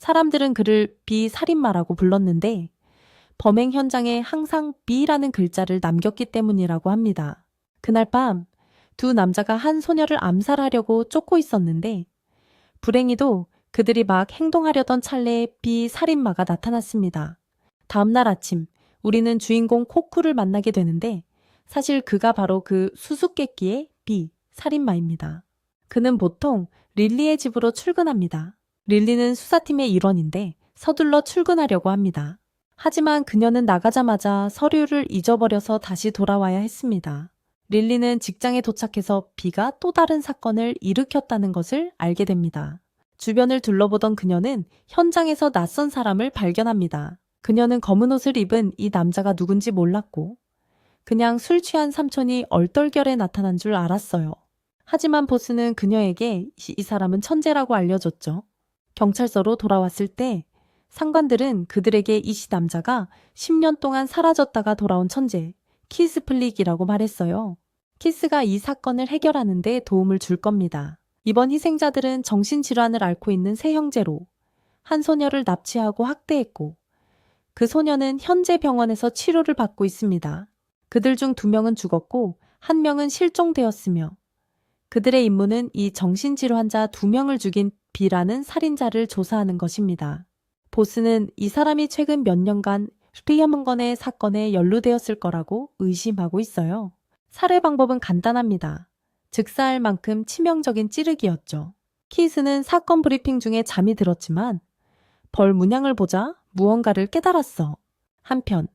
사람들은 그를 비살인마라고 불렀는데 범행 현장에 항상 B라는 글자를 남겼기 때문이라고 합니다. 그날 밤 두 남자가 한 소녀를 암살하려고 쫓고 있었는데 불행히도 그들이 막 행동하려던 찰나에 비살인마가 나타났습니다. 다음날 아침 우리는 주인공 코쿠를 만나게 되는데 사실 그가 바로 그 수수께끼의 비살인마입니다. 그는 보통 릴리의 집으로 출근합니다. 릴리는 수사팀의 일원인데 서둘러 출근하려고 합니다. 하지만 그녀는 나가자마자 서류를 잊어버려서 다시 돌아와야 했습니다. 릴리는 직장에 도착해서 비가 또 다른 사건을 일으켰다는 것을 알게 됩니다. 주변을 둘러보던 그녀는 현장에서 낯선 사람을 발견합니다. 그녀는 검은 옷을 입은 이 남자가 누군지 몰랐고 그냥 술 취한 삼촌이 얼떨결에 나타난 줄 알았어요. 하지만 보스는 그녀에게 이 사람은 천재라고 알려줬죠. 경찰서로 돌아왔을 때 상관들은 그들에게 이 남자가 10년 동안 사라졌다가 돌아온 천재 키스 플릭이라고 말했어요. 키스가 이 사건을 해결하는 데 도움을 줄 겁니다. 이번 희생자들은 정신질환을 앓고 있는 세 형제로 한 소녀를 납치하고 학대했고 그 소녀는 현재 병원에서 치료를 받고 있습니다. 그들 중 2명은 죽었고 1명은 실종되었으며 그들의 임무는 이 정신질환자 2명을 죽인 B라는 살인자를 조사하는 것입니다. 보스는 이 사람이 최근 몇 년간 리아문건의 사건에 연루되었을 거라고 의심하고 있어요. 살해 방법은 간단합니다. 즉사할 만큼 치명적인 찌르기였죠. 키스는 사건 브리핑 중에 잠이 들었지만 벌 문양을 보자 무언가를 깨달았어. 한편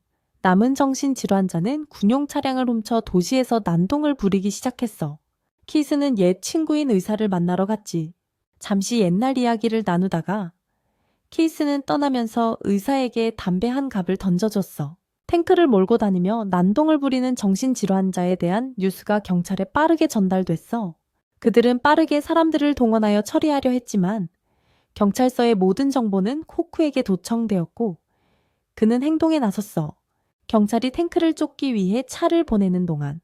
남은 정신질환자는 군용 차량을 훔쳐 도시에서 난동을 부리기 시작했어. 키스는 옛 친구인 의사를 만나러 갔지. 잠시 옛날 이야기를 나누다가 키스는 떠나면서 의사에게 담배 한 갑을 던져줬어. 탱크를 몰고 다니며 난동을 부리는 정신질환자에 대한 뉴스가 경찰에 빠르게 전달됐어. 그들은 빠르게 사람들을 동원하여 처리하려 했지만 경찰서의 모든 정보는 코쿠에게 도청되었고 그는 행동에 나섰어. 경찰이 탱크를 쫓기 위해 차를 보내는 동안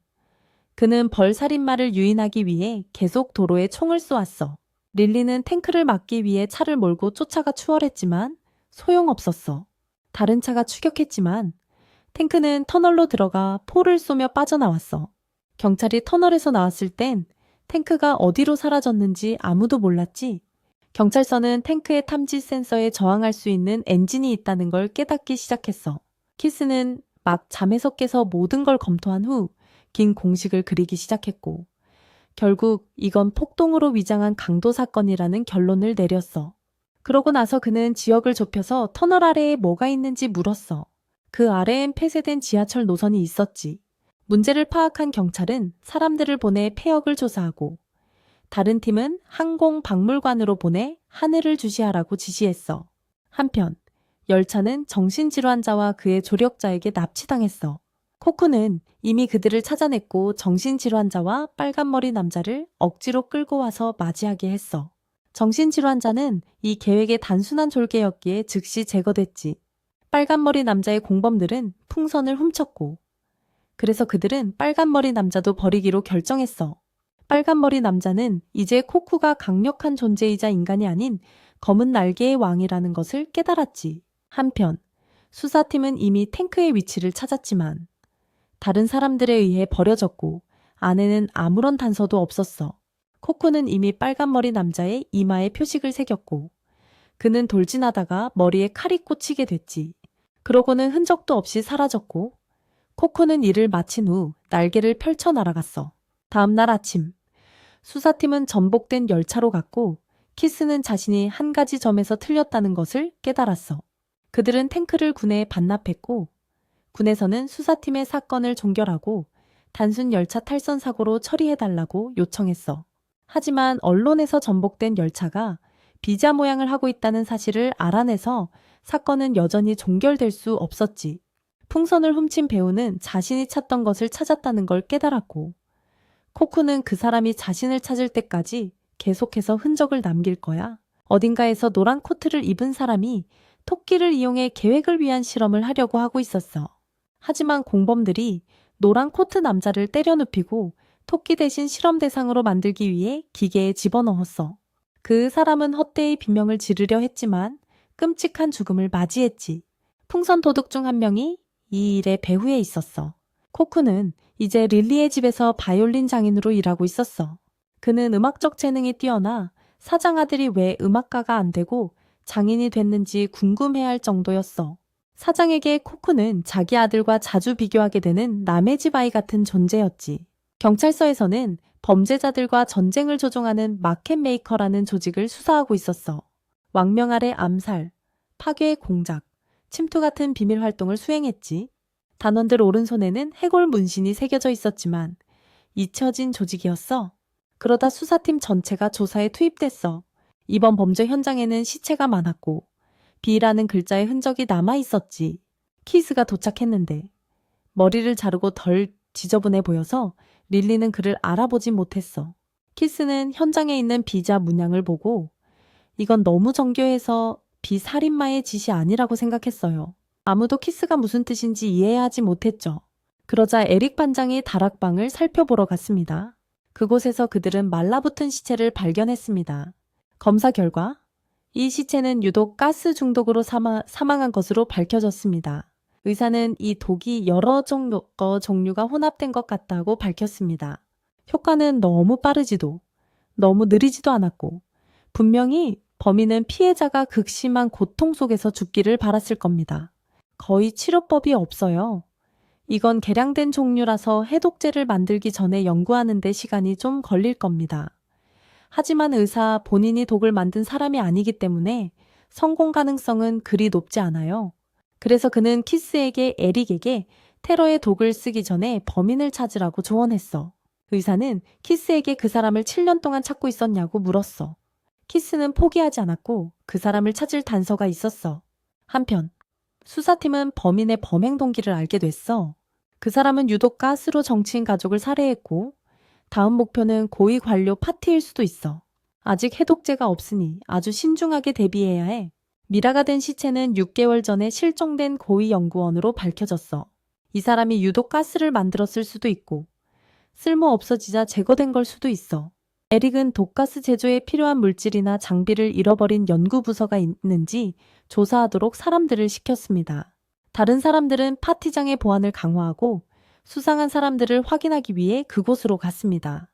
그는 벌살인마를 유인하기 위해 계속 도로에 총을 쏘았어. 릴리는 탱크를 막기 위해 차를 몰고 쫓아가 추월했지만 소용없었어. 다른 차가 추격했지만 탱크는 터널로 들어가 포를 쏘며 빠져나왔어. 경찰이 터널에서 나왔을 땐 탱크가 어디로 사라졌는지 아무도 몰랐지. 경찰서는 탱크의 탐지 센서에 저항할 수 있는 엔진이 있다는 걸 깨닫기 시작했어. 키스는 막 잠에서 깨서 모든 걸 검토한 후 긴 공식을 그리기 시작했고 결국 이건 폭동으로 위장한 강도 사건이라는 결론을 내렸어. 그러고 나서 그는 지역을 좁혀서 터널 아래에 뭐가 있는지 물었어. 그 아래엔 폐쇄된 지하철 노선이 있었지. 문제를 파악한 경찰은 사람들을 보내 폐역을 조사하고 다른 팀은 항공박물관으로 보내 하늘을 주시하라고 지시했어. 한편 열차는 정신질환자와 그의 조력자에게 납치당했어. 코쿠는 이미 그들을 찾아냈고 정신질환자와 빨간머리 남자를 억지로 끌고 와서 맞이하게 했어. 정신질환자는 이 계획의 단순한 졸개였기에 즉시 제거됐지. 빨간머리 남자의 공범들은 풍선을 훔쳤고 그래서 그들은 빨간머리 남자도 버리기로 결정했어. 빨간머리 남자는 이제 코쿠가 강력한 존재이자 인간이 아닌 검은 날개의 왕이라는 것을 깨달았지. 한편 수사팀은 이미 탱크의 위치를 찾았지만 다른 사람들에 의해 버려졌고 안에는 아무런 단서도 없었어. 코쿠는 이미 빨간머리 남자의 이마에 표식을 새겼고 그는 돌진하다가 머리에 칼이 꽂히게 됐지. 그러고는 흔적도 없이 사라졌고 코쿠는 일을 마친 후 날개를 펼쳐 날아갔어. 다음 날 아침 수사팀은 전복된 열차로 갔고 키스는 자신이 한 가지 점에서 틀렸다는 것을 깨달았어. 그들은 탱크를 군에 반납했고 군에서는 수사팀의 사건을 종결하고 단순 열차 탈선 사고로 처리해달라고 요청했어. 하지만 언론에서 전복된 열차가 비자 모양을 하고 있다는 사실을 알아내서 사건은 여전히 종결될 수 없었지. 풍선을 훔친 배우는 자신이 찾던 것을 찾았다는 걸 깨달았고 코쿠는 그 사람이 자신을 찾을 때까지 계속해서 흔적을 남길 거야. 어딘가에서 노란 코트를 입은 사람이 토끼를 이용해 계획을 위한 실험을 하려고 하고 있었어. 하지만 공범들이 노란 코트 남자를 때려 눕히고 토끼 대신 실험 대상으로 만들기 위해 기계에 집어넣었어. 그 사람은 헛되이 비명을 지르려 했지만 끔찍한 죽음을 맞이했지. 풍선 도둑 중 한 명이 이 일의 배후에 있었어. 코쿠는 이제 릴리의 집에서 바이올린 장인으로 일하고 있었어. 그는 음악적 재능이 뛰어나 사장 아들이 왜 음악가가 안 되고 장인이 됐는지 궁금해할 정도였어. 사장에게 코쿠는 자기 아들과 자주 비교하게 되는 남의 집 아이 같은 존재였지. 경찰서에서는 범죄자들과 전쟁을 조종하는 마켓 메이커라는 조직을 수사하고 있었어. 왕명 아래 암살, 파괴 공작, 침투 같은 비밀 활동을 수행했지. 단원들 오른손에는 해골 문신이 새겨져 있었지만 잊혀진 조직이었어. 그러다 수사팀 전체가 조사에 투입됐어. 이번 범죄 현장에는 시체가 많았고 B라는 글자의 흔적이 남아 있었지. 키스가 도착했는데 머리를 자르고 덜 지저분해 보여서 릴리는 그를 알아보진 못했어. 키스는 현장에 있는 비자 문양을 보고 이건 너무 정교해서 비살인마의 짓이 아니라고 생각했어요. 아무도 키스가 무슨 뜻인지 이해하지 못했죠. 그러자 에릭 반장이 다락방을 살펴보러 갔습니다. 그곳에서 그들은 말라붙은 시체를 발견했습니다. 검사 결과 이 시체는 유독 가스 중독으로 사망한 것으로 밝혀졌습니다. 의사는 이 독이 여러 종류가 혼합된 것 같다고 밝혔습니다. 효과는 너무 빠르지도 너무 느리지도 않았고 분명히 범인은 피해자가 극심한 고통 속에서 죽기를 바랐을 겁니다. 거의 치료법이 없어요. 이건 개량된 종류라서 해독제를 만들기 전에 연구하는 데 시간이 좀 걸릴 겁니다. 하지만 의사 본인이 독을 만든 사람이 아니기 때문에 성공 가능성은 그리 높지 않아요. 그래서 그는 키스에게 에릭에게 테러의 독을 쓰기 전에 범인을 찾으라고 조언했어. 의사는 키스에게 그 사람을 7년 동안 찾고 있었냐고 물었어. 키스는 포기하지 않았고 그 사람을 찾을 단서가 있었어. 한편 수사팀은 범인의 범행 동기를 알게 됐어. 그 사람은 유독 가스로 정치인 가족을 살해했고 다음 목표는 고위 관료 파티일 수도 있어. 아직 해독제가 없으니 아주 신중하게 대비해야 해. 미라가 된 시체는 6개월 전에 실종된 고위 연구원으로 밝혀졌어. 이 사람이 유독 가스를 만들었을 수도 있고 쓸모 없어지자 제거된 걸 수도 있어. 에릭은 독가스 제조에 필요한 물질이나 장비를 잃어버린 연구부서가 있는지 조사하도록 사람들을 시켰습니다. 다른 사람들은 파티장의 보안을 강화하고 수상한 사람들을 확인하기 위해 그곳으로 갔습니다.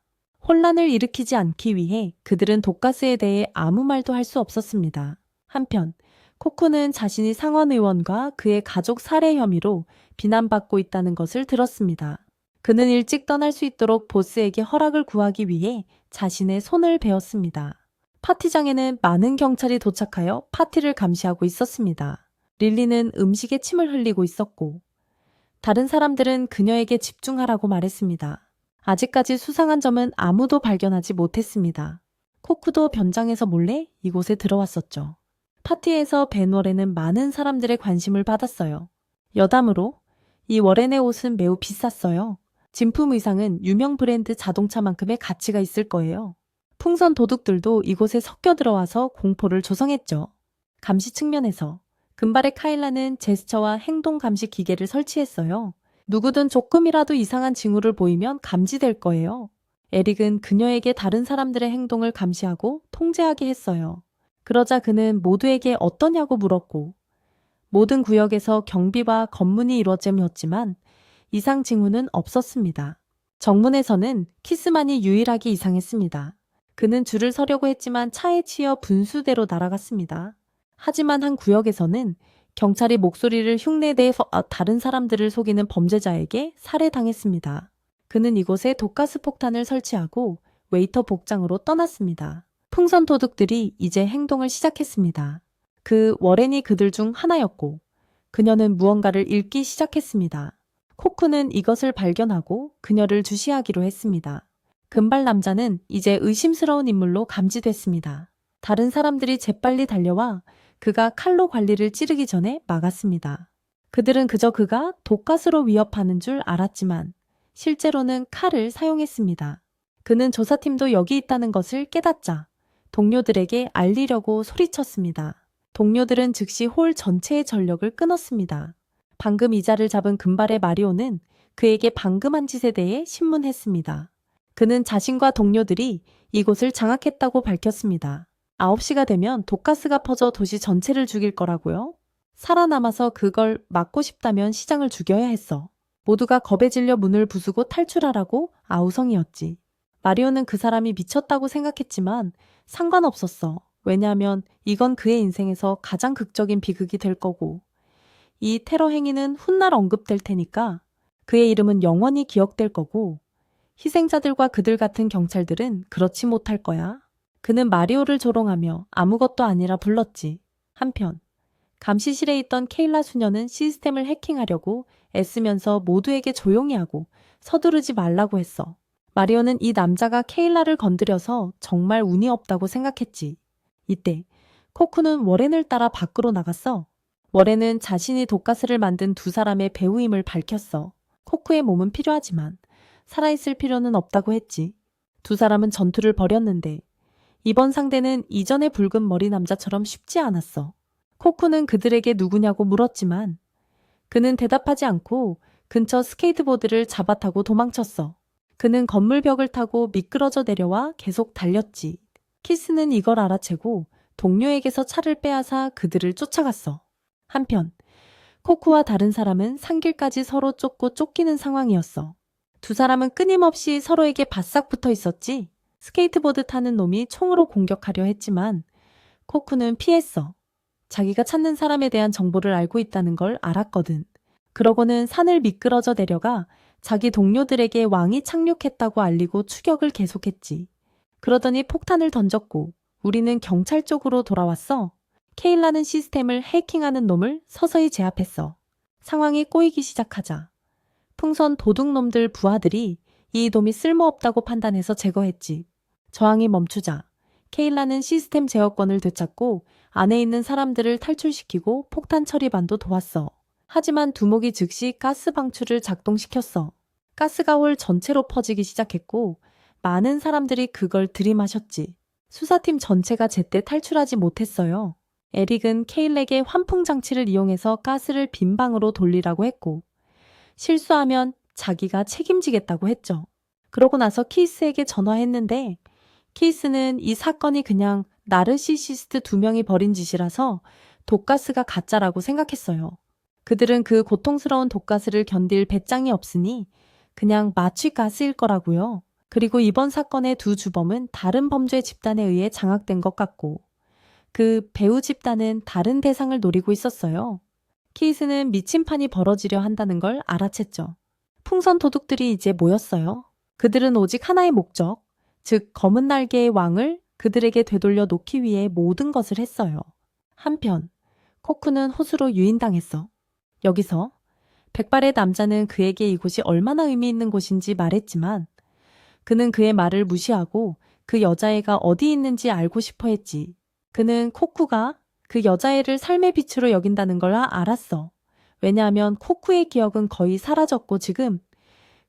혼란을 일으키지 않기 위해 그들은 독가스에 대해 아무 말도 할 수 없었습니다. 한편 코쿠는 자신이 상원의원과 그의 가족 살해 혐의로 비난받고 있다는 것을 들었습니다. 그는 일찍 떠날 수 있도록 보스에게 허락을 구하기 위해 자신의 손을 베었습니다. 파티장에는 많은 경찰이 도착하여 파티를 감시하고 있었습니다. 릴리는 음식에 침을 흘리고 있었고 다른 사람들은 그녀에게 집중하라고 말했습니다. 아직까지 수상한 점은 아무도 발견하지 못했습니다. 코쿠도 변장해서 몰래 이곳에 들어왔었죠. 파티에서 벤 워렌은 많은 사람들의 관심을 받았어요. 여담으로 이 워렌의 옷은 매우 비쌌어요. 진품 의상은 유명 브랜드 자동차만큼의 가치가 있을 거예요. 풍선 도둑들도 이곳에 섞여 들어와서 공포를 조성했죠. 감시 측면에서 금발의 카일라는 제스처와 행동 감시 기계를 설치했어요. 누구든 조금이라도 이상한 징후를 보이면 감지될 거예요. 에릭은 그녀에게 다른 사람들의 행동을 감시하고 통제하게 했어요. 그러자 그는 모두에게 어떠냐고 물었고 모든 구역에서 경비와 검문이 이루어졌지만 이상 징후는 없었습니다. 정문에서는 키스만이 유일하게 이상했습니다. 그는 줄을 서려고 했지만 차에 치여 분수대로 날아갔습니다. 하지만 한 구역에서는 경찰이 목소리를 흉내내서 다른 사람들을 속이는 범죄자에게 살해당했습니다. 그는 이곳에 독가스 폭탄을 설치하고 웨이터 복장으로 떠났습니다. 풍선 도둑들이 이제 행동을 시작했습니다. 그 워렌이 그들 중 하나였고 그녀는 무언가를 읽기 시작했습니다. 코쿠는 이것을 발견하고 그녀를 주시하기로 했습니다. 금발 남자는 이제 의심스러운 인물로 감지됐습니다. 다른 사람들이 재빨리 달려와 그가 칼로 관리를 찌르기 전에 막았습니다. 그들은 그저 그가 독가스로 위협하는 줄 알았지만 실제로는 칼을 사용했습니다. 그는 조사팀도 여기 있다는 것을 깨닫자 동료들에게 알리려고 소리쳤습니다. 동료들은 즉시 홀 전체의 전력을 끊었습니다. 방금 이 자를 잡은 금발의 마리오는 그에게 방금 한 짓에 대해 신문했습니다. 그는 자신과 동료들이 이곳을 장악했다고 밝혔습니다. 9시가 되면 독가스가 퍼져 도시 전체를 죽일 거라고요. 살아남아서 그걸 막고 싶다면 시장을 죽여야 했어. 모두가 겁에 질려 문을 부수고 탈출하라고 아우성이었지. 마리오는 그 사람이 미쳤다고 생각했지만 상관없었어. 왜냐하면 이건 그의 인생에서 가장 극적인 비극이 될 거고, 이 테러 행위는 훗날 언급될 테니까 그의 이름은 영원히 기억될 거고, 희생자들과 그들 같은 경찰들은 그렇지 못할 거야. 그는 마리오를 조롱하며 아무것도 아니라 불렀지. 한편 감시실에 있던 케일라 수녀는 시스템을 해킹하려고 애쓰면서 모두에게 조용히 하고 서두르지 말라고 했어. 마리오는 이 남자가 케일라를 건드려서 정말 운이 없다고 생각했지. 이때 코쿠는 워렌을 따라 밖으로 나갔어. 워렌은 자신이 독가스를 만든 두 사람의 배우임을 밝혔어. 코쿠의 몸은 필요하지만 살아있을 필요는 없다고 했지. 두 사람은 전투를 벌였는데 이번 상대는 이전의 붉은 머리 남자처럼 쉽지 않았어. 코쿠는 그들에게 누구냐고 물었지만 그는 대답하지 않고 근처 스케이트보드를 잡아타고 도망쳤어. 그는 건물 벽을 타고 미끄러져 내려와 계속 달렸지. 키스는 이걸 알아채고 동료에게서 차를 빼앗아 그들을 쫓아갔어. 한편 코쿠와 다른 사람은 산길까지 서로 쫓고 쫓기는 상황이었어. 두 사람은 끊임없이 서로에게 바싹 붙어 있었지. 스케이트보드 타는 놈이 총으로 공격하려 했지만 코쿠는 피했어. 자기가 찾는 사람에 대한 정보를 알고 있다는 걸 알았거든. 그러고는 산을 미끄러져 내려가 자기 동료들에게 왕이 착륙했다고 알리고 추격을 계속했지. 그러더니 폭탄을 던졌고 우리는 경찰 쪽으로 돌아왔어. 케일라는 시스템을 해킹하는 놈을 서서히 제압했어. 상황이 꼬이기 시작하자 풍선 도둑놈들 부하들이 이 놈이 쓸모없다고 판단해서 제거했지. 저항이 멈추자 케일라는 시스템 제어권을 되찾고 안에 있는 사람들을 탈출시키고 폭탄 처리반도 도왔어. 하지만 두목이 즉시 가스 방출을 작동시켰어. 가스가 홀 전체로 퍼지기 시작했고 많은 사람들이 그걸 들이마셨지. 수사팀 전체가 제때 탈출하지 못했어요. 에릭은 케일에게 환풍 장치를 이용해서 가스를 빈 방으로 돌리라고 했고 실수하면 자기가 책임지겠다고 했죠. 그러고 나서 키스에게 전화했는데 키스는 이 사건이 그냥 나르시시스트 두 명이 벌인 짓이라서 독가스가 가짜라고 생각했어요. 그들은 그 고통스러운 독가스를 견딜 배짱이 없으니 그냥 마취가스일 거라고요. 그리고 이번 사건의 두 주범은 다른 범죄 집단에 의해 장악된 것 같고 그 배우 집단은 다른 대상을 노리고 있었어요. 키스는 미친 판이 벌어지려 한다는 걸 알아챘죠. 풍선 도둑들이 이제 모였어요. 그들은 오직 하나의 목적, 즉 검은 날개의 왕을 그들에게 되돌려 놓기 위해 모든 것을 했어요. 한편 코쿠는 호수로 유인당했어. 여기서 백발의 남자는 그에게 이곳이 얼마나 의미 있는 곳인지 말했지만 그는 그의 말을 무시하고 그 여자애가 어디 있는지 알고 싶어 했지. 그는 코쿠가 그 여자애를 삶의 빛으로 여긴다는 걸 알았어. 왜냐하면 코쿠의 기억은 거의 사라졌고 지금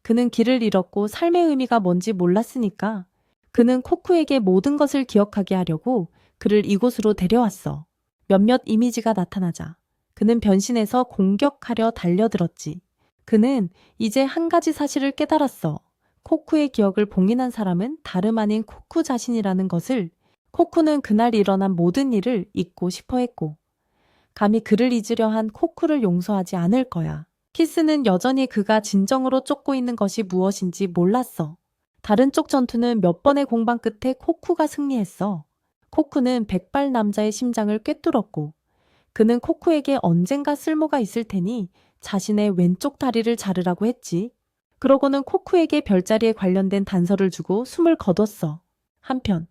그는 길을 잃었고 삶의 의미가 뭔지 몰랐으니까 그는 코쿠에게 모든 것을 기억하게 하려고 그를 이곳으로 데려왔어. 몇몇 이미지가 나타나자 그는 변신해서 공격하려 달려들었지. 그는 이제 한 가지 사실을 깨달았어. 코쿠의 기억을 봉인한 사람은 다름 아닌 코쿠 자신이라는 것을. 코쿠는 그날 일어난 모든 일을 잊고 싶어 했고 감히 그를 잊으려 한 코쿠를 용서하지 않을 거야. 키스는 여전히 그가 진정으로 쫓고 있는 것이 무엇인지 몰랐어. 다른 쪽 전투는 몇 번의 공방 끝에 코쿠가 승리했어. 코쿠는 백발 남자의 심장을 꿰뚫었고 그는 코쿠에게 언젠가 쓸모가 있을 테니 자신의 왼쪽 다리를 자르라고 했지. 그러고는 코쿠에게 별자리에 관련된 단서를 주고 숨을 거뒀어. 한편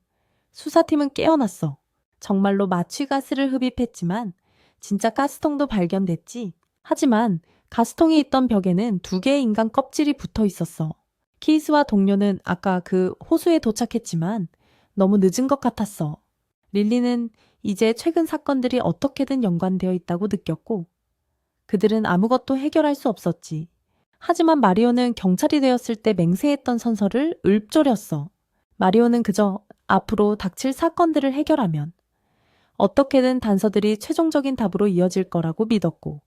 수사팀은 깨어났어. 정말로 마취가스를 흡입했지만 진짜 가스통도 발견됐지. 하지만 가스통이 있던 벽에는 두 개의 인간 껍질이 붙어 있었어. 키스와 동료는 아까 그 호수에 도착했지만 너무 늦은 것 같았어. 릴리는 이제 최근 사건들이 어떻게든 연관되어 있다고 느꼈고 그들은 아무것도 해결할 수 없었지. 하지만 마리오는 경찰이 되었을 때 맹세했던 선서를 읊조렸어. 마리오는 그저 앞으로 닥칠 사건들을 해결하면 어떻게든 단서들이 최종적인 답으로 이어질 거라고 믿었고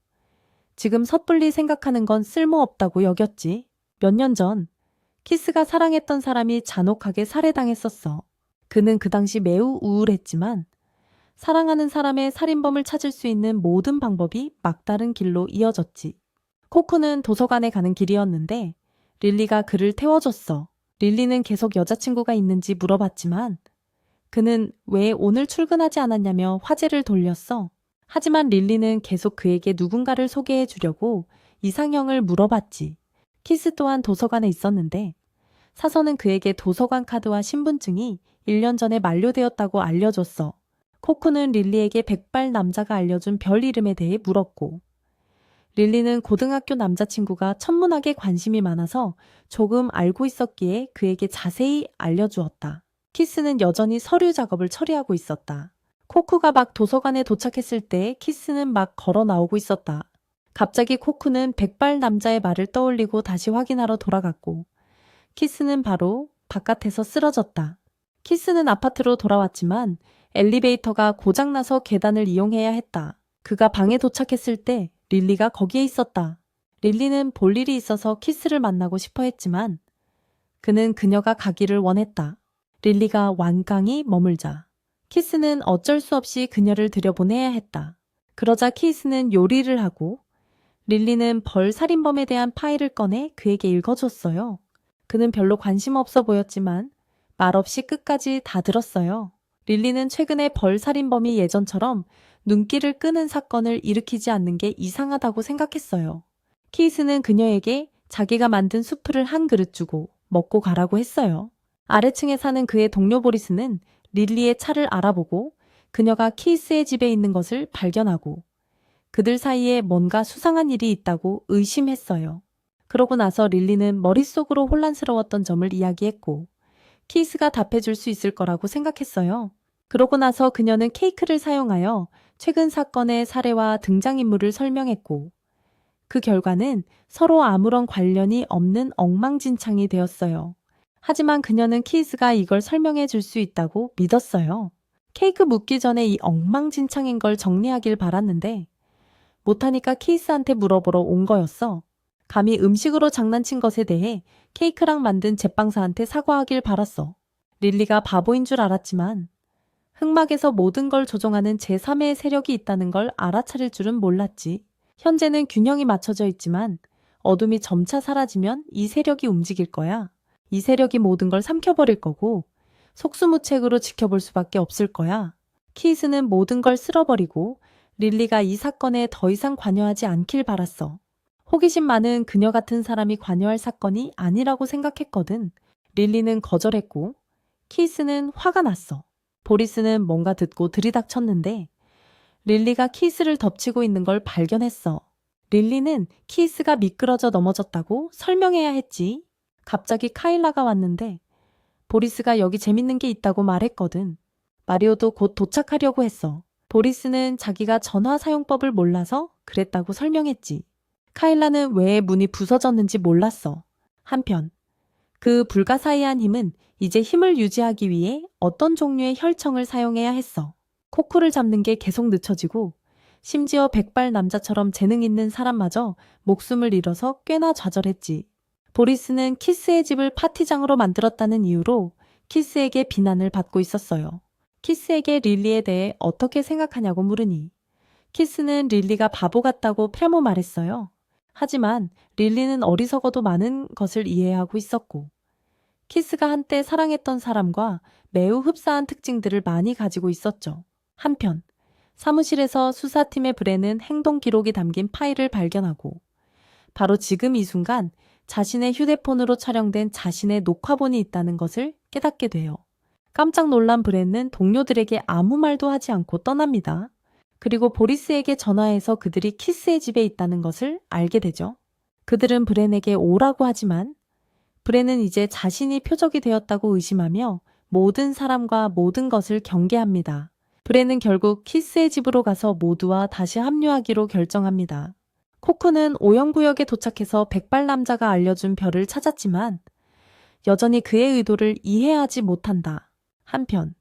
지금 섣불리 생각하는 건 쓸모없다고 여겼지. 몇 년 전 키스가 사랑했던 사람이 잔혹하게 살해당했었어. 그는 그 당시 매우 우울했지만 사랑하는 사람의 살인범을 찾을 수 있는 모든 방법이 막다른 길로 이어졌지. 코코는 도서관에 가는 길이었는데 릴리가 그를 태워줬어. 릴리는 계속 여자친구가 있는지 물어봤지만 그는 왜 오늘 출근하지 않았냐며 화제를 돌렸어. 하지만 릴리는 계속 그에게 누군가를 소개해 주려고 이상형을 물어봤지. 키스 또한 도서관에 있었는데 사서는 그에게 도서관 카드와 신분증이 1년 전에 만료되었다고 알려줬어. 코코는 릴리에게 백발 남자가 알려준 별 이름에 대해 물었고 릴리는 고등학교 남자친구가 천문학에 관심이 많아서 조금 알고 있었기에 그에게 자세히 알려주었다. 키스는 여전히 서류 작업을 처리하고 있었다. 코쿠가 막 도서관에 도착했을 때 키스는 막 걸어 나오고 있었다. 갑자기 코쿠는 백발 남자의 말을 떠올리고 다시 확인하러 돌아갔고 키스는 바로 바깥에서 쓰러졌다. 키스는 아파트로 돌아왔지만 엘리베이터가 고장나서 계단을 이용해야 했다. 그가 방에 도착했을 때 릴리가 거기에 있었다. 릴리는 볼 일이 있어서 키스를 만나고 싶어 했지만 그는 그녀가 가기를 원했다. 릴리가 완강히 머물자 키스는 어쩔 수 없이 그녀를 들여보내야 했다. 그러자 키스는 요리를 하고 릴리는 벌 살인범에 대한 파일을 꺼내 그에게 읽어줬어요. 그는 별로 관심 없어 보였지만 말없이 끝까지 다 들었어요. 릴리는 최근에 벌 살인범이 예전처럼 눈길을 끄는 사건을 일으키지 않는 게 이상하다고 생각했어요. 키스는 그녀에게 자기가 만든 수프를 한 그릇 주고 먹고 가라고 했어요. 아래층에 사는 그의 동료 보리스는 릴리의 차를 알아보고 그녀가 키스의 집에 있는 것을 발견하고 그들 사이에 뭔가 수상한 일이 있다고 의심했어요. 그러고 나서 릴리는 머릿속으로 혼란스러웠던 점을 이야기했고 키스가 답해줄 수 있을 거라고 생각했어요. 그러고 나서 그녀는 케이크를 사용하여 최근 사건의 사례와 등장인물을 설명했고 그 결과는 서로 아무런 관련이 없는 엉망진창이 되었어요. 하지만 그녀는 키스가 이걸 설명해 줄 수 있다고 믿었어요. 케이크 묻기 전에 이 엉망진창인 걸 정리하길 바랐는데 못하니까 키스한테 물어보러 온 거였어. 감히 음식으로 장난친 것에 대해 케이크랑 만든 제빵사한테 사과하길 바랐어. 릴리가 바보인 줄 알았지만 흑막에서 모든 걸 조종하는 제3의 세력이 있다는 걸 알아차릴 줄은 몰랐지. 현재는 균형이 맞춰져 있지만 어둠이 점차 사라지면 이 세력이 움직일 거야. 이 세력이 모든 걸 삼켜버릴 거고 속수무책으로 지켜볼 수밖에 없을 거야. 키스는 모든 걸 쓸어버리고 릴리가 이 사건에 더 이상 관여하지 않길 바랐어. 호기심 많은 그녀 같은 사람이 관여할 사건이 아니라고 생각했거든. 릴리는 거절했고 키스는 화가 났어. 보리스는 뭔가 듣고 들이닥쳤는데 릴리가 키스를 덮치고 있는 걸 발견했어. 릴리는 키스가 미끄러져 넘어졌다고 설명해야 했지. 갑자기 카일라가 왔는데 보리스가 여기 재밌는 게 있다고 말했거든. 마리오도 곧 도착하려고 했어. 보리스는 자기가 전화 사용법을 몰라서 그랬다고 설명했지. 카일라는 왜 문이 부서졌는지 몰랐어. 한편 그 불가사의한 힘은 이제 힘을 유지하기 위해 어떤 종류의 혈청을 사용해야 했어. 코쿠를 잡는 게 계속 늦춰지고 심지어 백발 남자처럼 재능 있는 사람마저 목숨을 잃어서 꽤나 좌절했지. 보리스는 키스의 집을 파티장으로 만들었다는 이유로 키스에게 비난을 받고 있었어요. 키스에게 릴리에 대해 어떻게 생각하냐고 물으니 키스는 릴리가 바보 같다고 패모 말했어요. 하지만 릴리는 어리석어도 많은 것을 이해하고 있었고 키스가 한때 사랑했던 사람과 매우 흡사한 특징들을 많이 가지고 있었죠. 한편 사무실에서 수사팀의 브레는 행동 기록이 담긴 파일을 발견하고 바로 지금 이 순간 자신의 휴대폰으로 촬영된 자신의 녹화본이 있다는 것을 깨닫게 돼요. 깜짝 놀란 브레는 동료들에게 아무 말도 하지 않고 떠납니다. 그리고 보리스에게 전화해서 그들이 키스의 집에 있다는 것을 알게 되죠. 그들은 브렌에게 오라고 하지만 브렌은 이제 자신이 표적이 되었다고 의심하며 모든 사람과 모든 것을 경계합니다. 브렌은 결국 키스의 집으로 가서 모두와 다시 합류하기로 결정합니다. 코크는 오영구역에 도착해서 백발 남자가 알려준 별을 찾았지만 여전히 그의 의도를 이해하지 못한다. 한편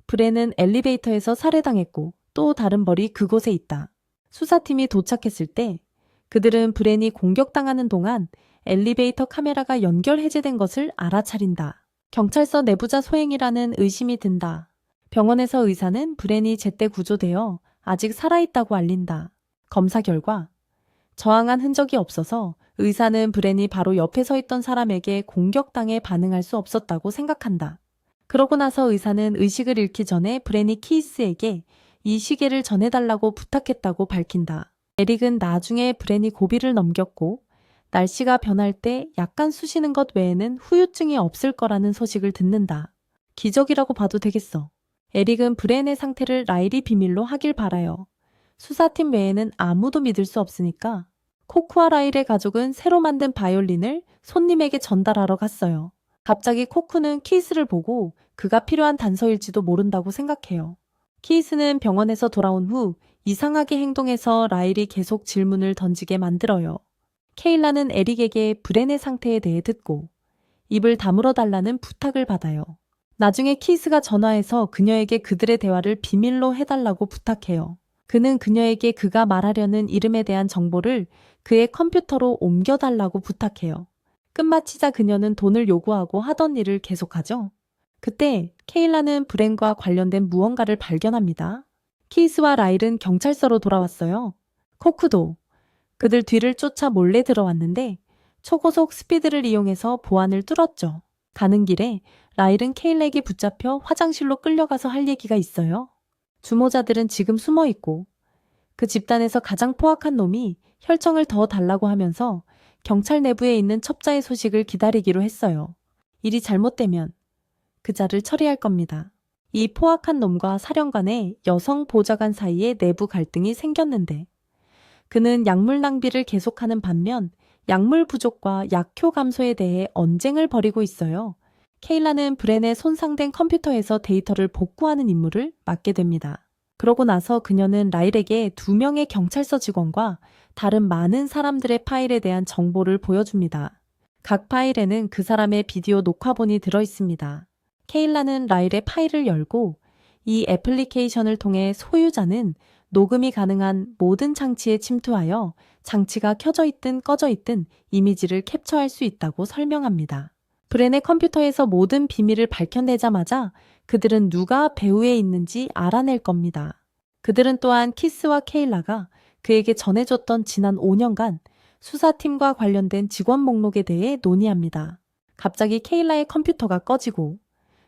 브렌은 엘리베이터에서 살해당했고 또 다른 벌이 그곳에 있다. 수사팀이 도착했을 때 그들은 브렌이 공격당하는 동안 엘리베이터 카메라가 연결 해제된 것을 알아차린다. 경찰서 내부자 소행이라는 의심이 든다. 병원에서 의사는 브렌이 제때 구조되어 아직 살아있다고 알린다. 검사 결과 저항한 흔적이 없어서 의사는 브렌이 바로 옆에 서 있던 사람에게 공격당해 반응할 수 없었다고 생각한다. 그러고 나서 의사는 의식을 잃기 전에 브렌이 키스에게 이 시계를 전해달라고 부탁했다고 밝힌다. 에릭은 나중에 브렌이 고비를 넘겼고 날씨가 변할 때 약간 쑤시는 것 외에는 후유증이 없을 거라는 소식을 듣는다. 기적이라고 봐도 되겠어. 에릭은 브렌의 상태를 라일이 비밀로 하길 바라요. 수사팀 외에는 아무도 믿을 수 없으니까 코쿠와 라일의 가족은 새로 만든 바이올린을 손님에게 전달하러 갔어요. 갑자기 코쿠는 키스를 보고 그가 필요한 단서일지도 모른다고 생각해요. 키스는 병원에서 돌아온 후 이상하게 행동해서 라일이 계속 질문을 던지게 만들어요. 케일라는 에릭에게 브렌의 상태에 대해 듣고 입을 다물어 달라는 부탁을 받아요. 나중에 키스가 전화해서 그녀에게 그들의 대화를 비밀로 해달라고 부탁해요. 그는 그녀에게 그가 말하려는 이름에 대한 정보를 그의 컴퓨터로 옮겨달라고 부탁해요. 끝마치자 그녀는 돈을 요구하고 하던 일을 계속하죠. 그때 케일라는 브렌과 관련된 무언가를 발견합니다. 키스와 라일은 경찰서로 돌아왔어요. 코쿠도 그들 뒤를 쫓아 몰래 들어왔는데 초고속 스피드를 이용해서 보안을 뚫었죠. 가는 길에 라일은 케일에게 붙잡혀 화장실로 끌려가서 할 얘기가 있어요. 주모자들은 지금 숨어 있고 그 집단에서 가장 포악한 놈이 혈청을 더 달라고 하면서 경찰 내부에 있는 첩자의 소식을 기다리기로 했어요. 일이 잘못되면 그 자를 처리할 겁니다. 이 포악한 놈과 사령관의 여성 보좌관 사이에 내부 갈등이 생겼는데 그는 약물 낭비를 계속하는 반면 약물 부족과 약효 감소에 대해 언쟁을 벌이고 있어요. 케일라는 브렌의 손상된 컴퓨터에서 데이터를 복구하는 임무를 맡게 됩니다. 그러고 나서 그녀는 라일에게 2명의 경찰서 직원과 다른 많은 사람들의 파일에 대한 정보를 보여줍니다. 각 파일에는 그 사람의 비디오 녹화본이 들어있습니다. 케일라는 라일의 파일을 열고 이 애플리케이션을 통해 소유자는 녹음이 가능한 모든 장치에 침투하여 장치가 켜져 있든 꺼져 있든 이미지를 캡처할 수 있다고 설명합니다. 브렌의 컴퓨터에서 모든 비밀을 밝혀내자마자 그들은 누가 배후에 있는지 알아낼 겁니다. 그들은 또한 키스와 케일라가 그에게 전해줬던 지난 5년간 수사팀과 관련된 직원 목록에 대해 논의합니다. 갑자기 케일라의 컴퓨터가 꺼지고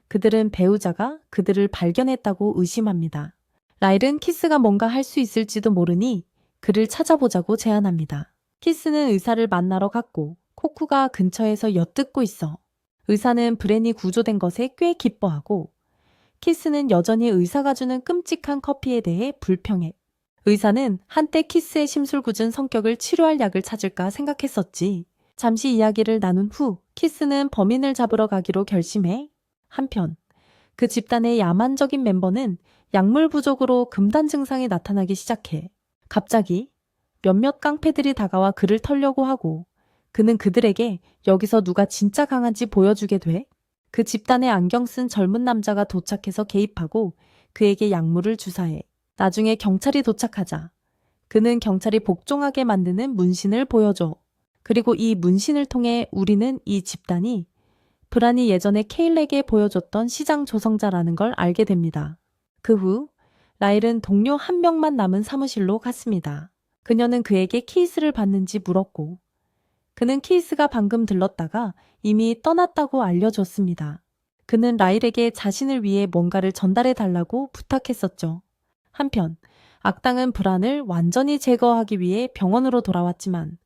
그들은 배우자가 그들을 발견했다고 의심합니다. 라일은 키스가 뭔가 할 수 있을지도 모르니 그를 찾아보자고 제안합니다. 키스는 의사를 만나러 갔고 코쿠가 근처에서 엿듣고 있어. 의사는 브렌이 구조된 것에 꽤 기뻐하고 키스는 여전히 의사가 주는 끔찍한 커피에 대해 불평해. 의사는 한때 키스의 심술궂은 성격을 치료할 약을 찾을까 생각했었지. 잠시 이야기를 나눈 후 키스는 범인을 잡으러 가기로 결심해. 한편 그 집단의 야만적인 멤버는 약물 부족으로 금단 증상이 나타나기 시작해. 갑자기 몇몇 깡패들이 다가와 그를 털려고 하고 그는 그들에게 여기서 누가 진짜 강한지 보여주게 돼. 그 집단의 안경 쓴 젊은 남자가 도착해서 개입하고 그에게 약물을 주사해. 나중에 경찰이 도착하자 그는 경찰이 복종하게 만드는 문신을 보여줘. 그리고 이 문신을 통해 우리는 이 집단이 브란이 예전에 케일에게 보여줬던 시장 조성자라는 걸 알게 됩니다. 그 후 라일은 동료 한 명만 남은 사무실로 갔습니다. 그녀는 그에게 키스를 받는지 물었고 그는 키스가 방금 들렀다가 이미 떠났다고 알려줬습니다. 그는 라일에게 자신을 위해 뭔가를 전달해 달라고 부탁했었죠. 한편 악당은 브란을 완전히 제거하기 위해 병원으로 돌아왔지만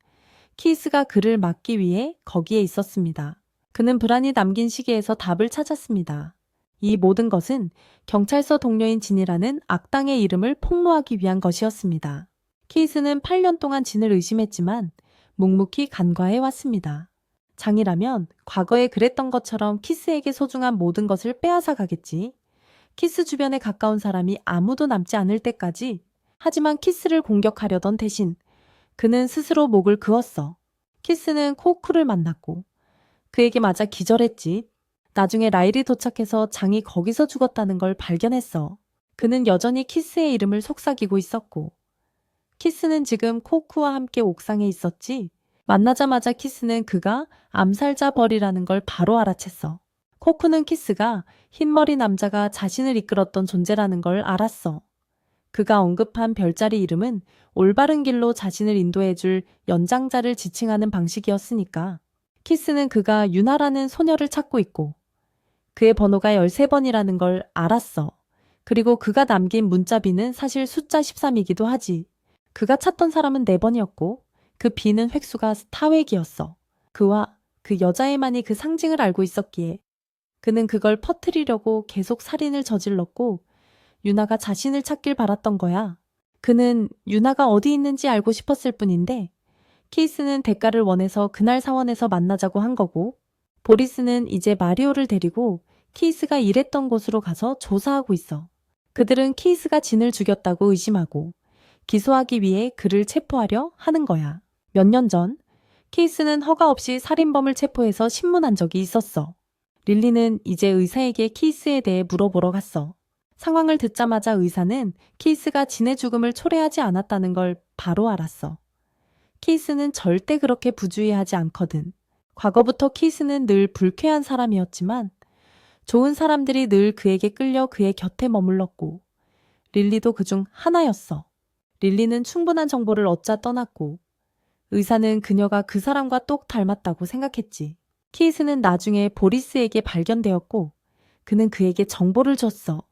키스가 그를 막기 위해 거기에 있었습니다. 그는 브란이 남긴 시계에서 답을 찾았습니다. 이 모든 것은 경찰서 동료인 진이라는 악당의 이름을 폭로하기 위한 것이었습니다. 키스는 8년 동안 진을 의심했지만 묵묵히 간과해 왔습니다. 장이라면 과거에 그랬던 것처럼 키스에게 소중한 모든 것을 빼앗아 가겠지. 키스 주변에 가까운 사람이 아무도 남지 않을 때까지. 하지만 키스를 공격하려던 대신 그는 스스로 목을 그었어. 키스는 코쿠를 만났고 그에게 맞아 기절했지. 나중에 라일이 도착해서 장이 거기서 죽었다는 걸 발견했어. 그는 여전히 키스의 이름을 속삭이고 있었고 키스는 지금 코쿠와 함께 옥상에 있었지. 만나자마자 키스는 그가 암살자 벌이라는 걸 바로 알아챘어. 코쿠는 키스가 흰머리 남자가 자신을 이끌었던 존재라는 걸 알았어. 그가 언급한 별자리 이름은 올바른 길로 자신을 인도해줄 연장자를 지칭하는 방식이었으니까. 키스는 그가 유나라는 소녀를 찾고 있고 그의 번호가 13번이라는 걸 알았어. 그리고 그가 남긴 문자비는 사실 숫자 13이기도 하지. 그가 찾던 사람은 4번이었고 그 비는 획수가 타획이었어. 그와 그 여자애만이 그 상징을 알고 있었기에 그는 그걸 퍼뜨리려고 계속 살인을 저질렀고 유나가 자신을 찾길 바랐던 거야. 그는 유나가 어디 있는지 알고 싶었을 뿐인데 키스는 대가를 원해서 그날 사원에서 만나자고 한 거고 보리스는 이제 마리오를 데리고 키스가 일했던 곳으로 가서 조사하고 있어. 그들은 키스가 진을 죽였다고 의심하고 기소하기 위해 그를 체포하려 하는 거야. 몇 년 전 키스는 허가 없이 살인범을 체포해서 신문한 적이 있었어. 릴리는 이제 의사에게 키스에 대해 물어보러 갔어. 상황을 듣자마자 의사는 키스가 진의 죽음을 초래하지 않았다는 걸 바로 알았어. 키스는 절대 그렇게 부주의하지 않거든. 과거부터 키스는 늘 불쾌한 사람이었지만 좋은 사람들이 늘 그에게 끌려 그의 곁에 머물렀고 릴리도 그중 하나였어. 릴리는 충분한 정보를 얻자 떠났고 의사는 그녀가 그 사람과 똑 닮았다고 생각했지. 키스는 나중에 보리스에게 발견되었고 그는 그에게 정보를 줬어.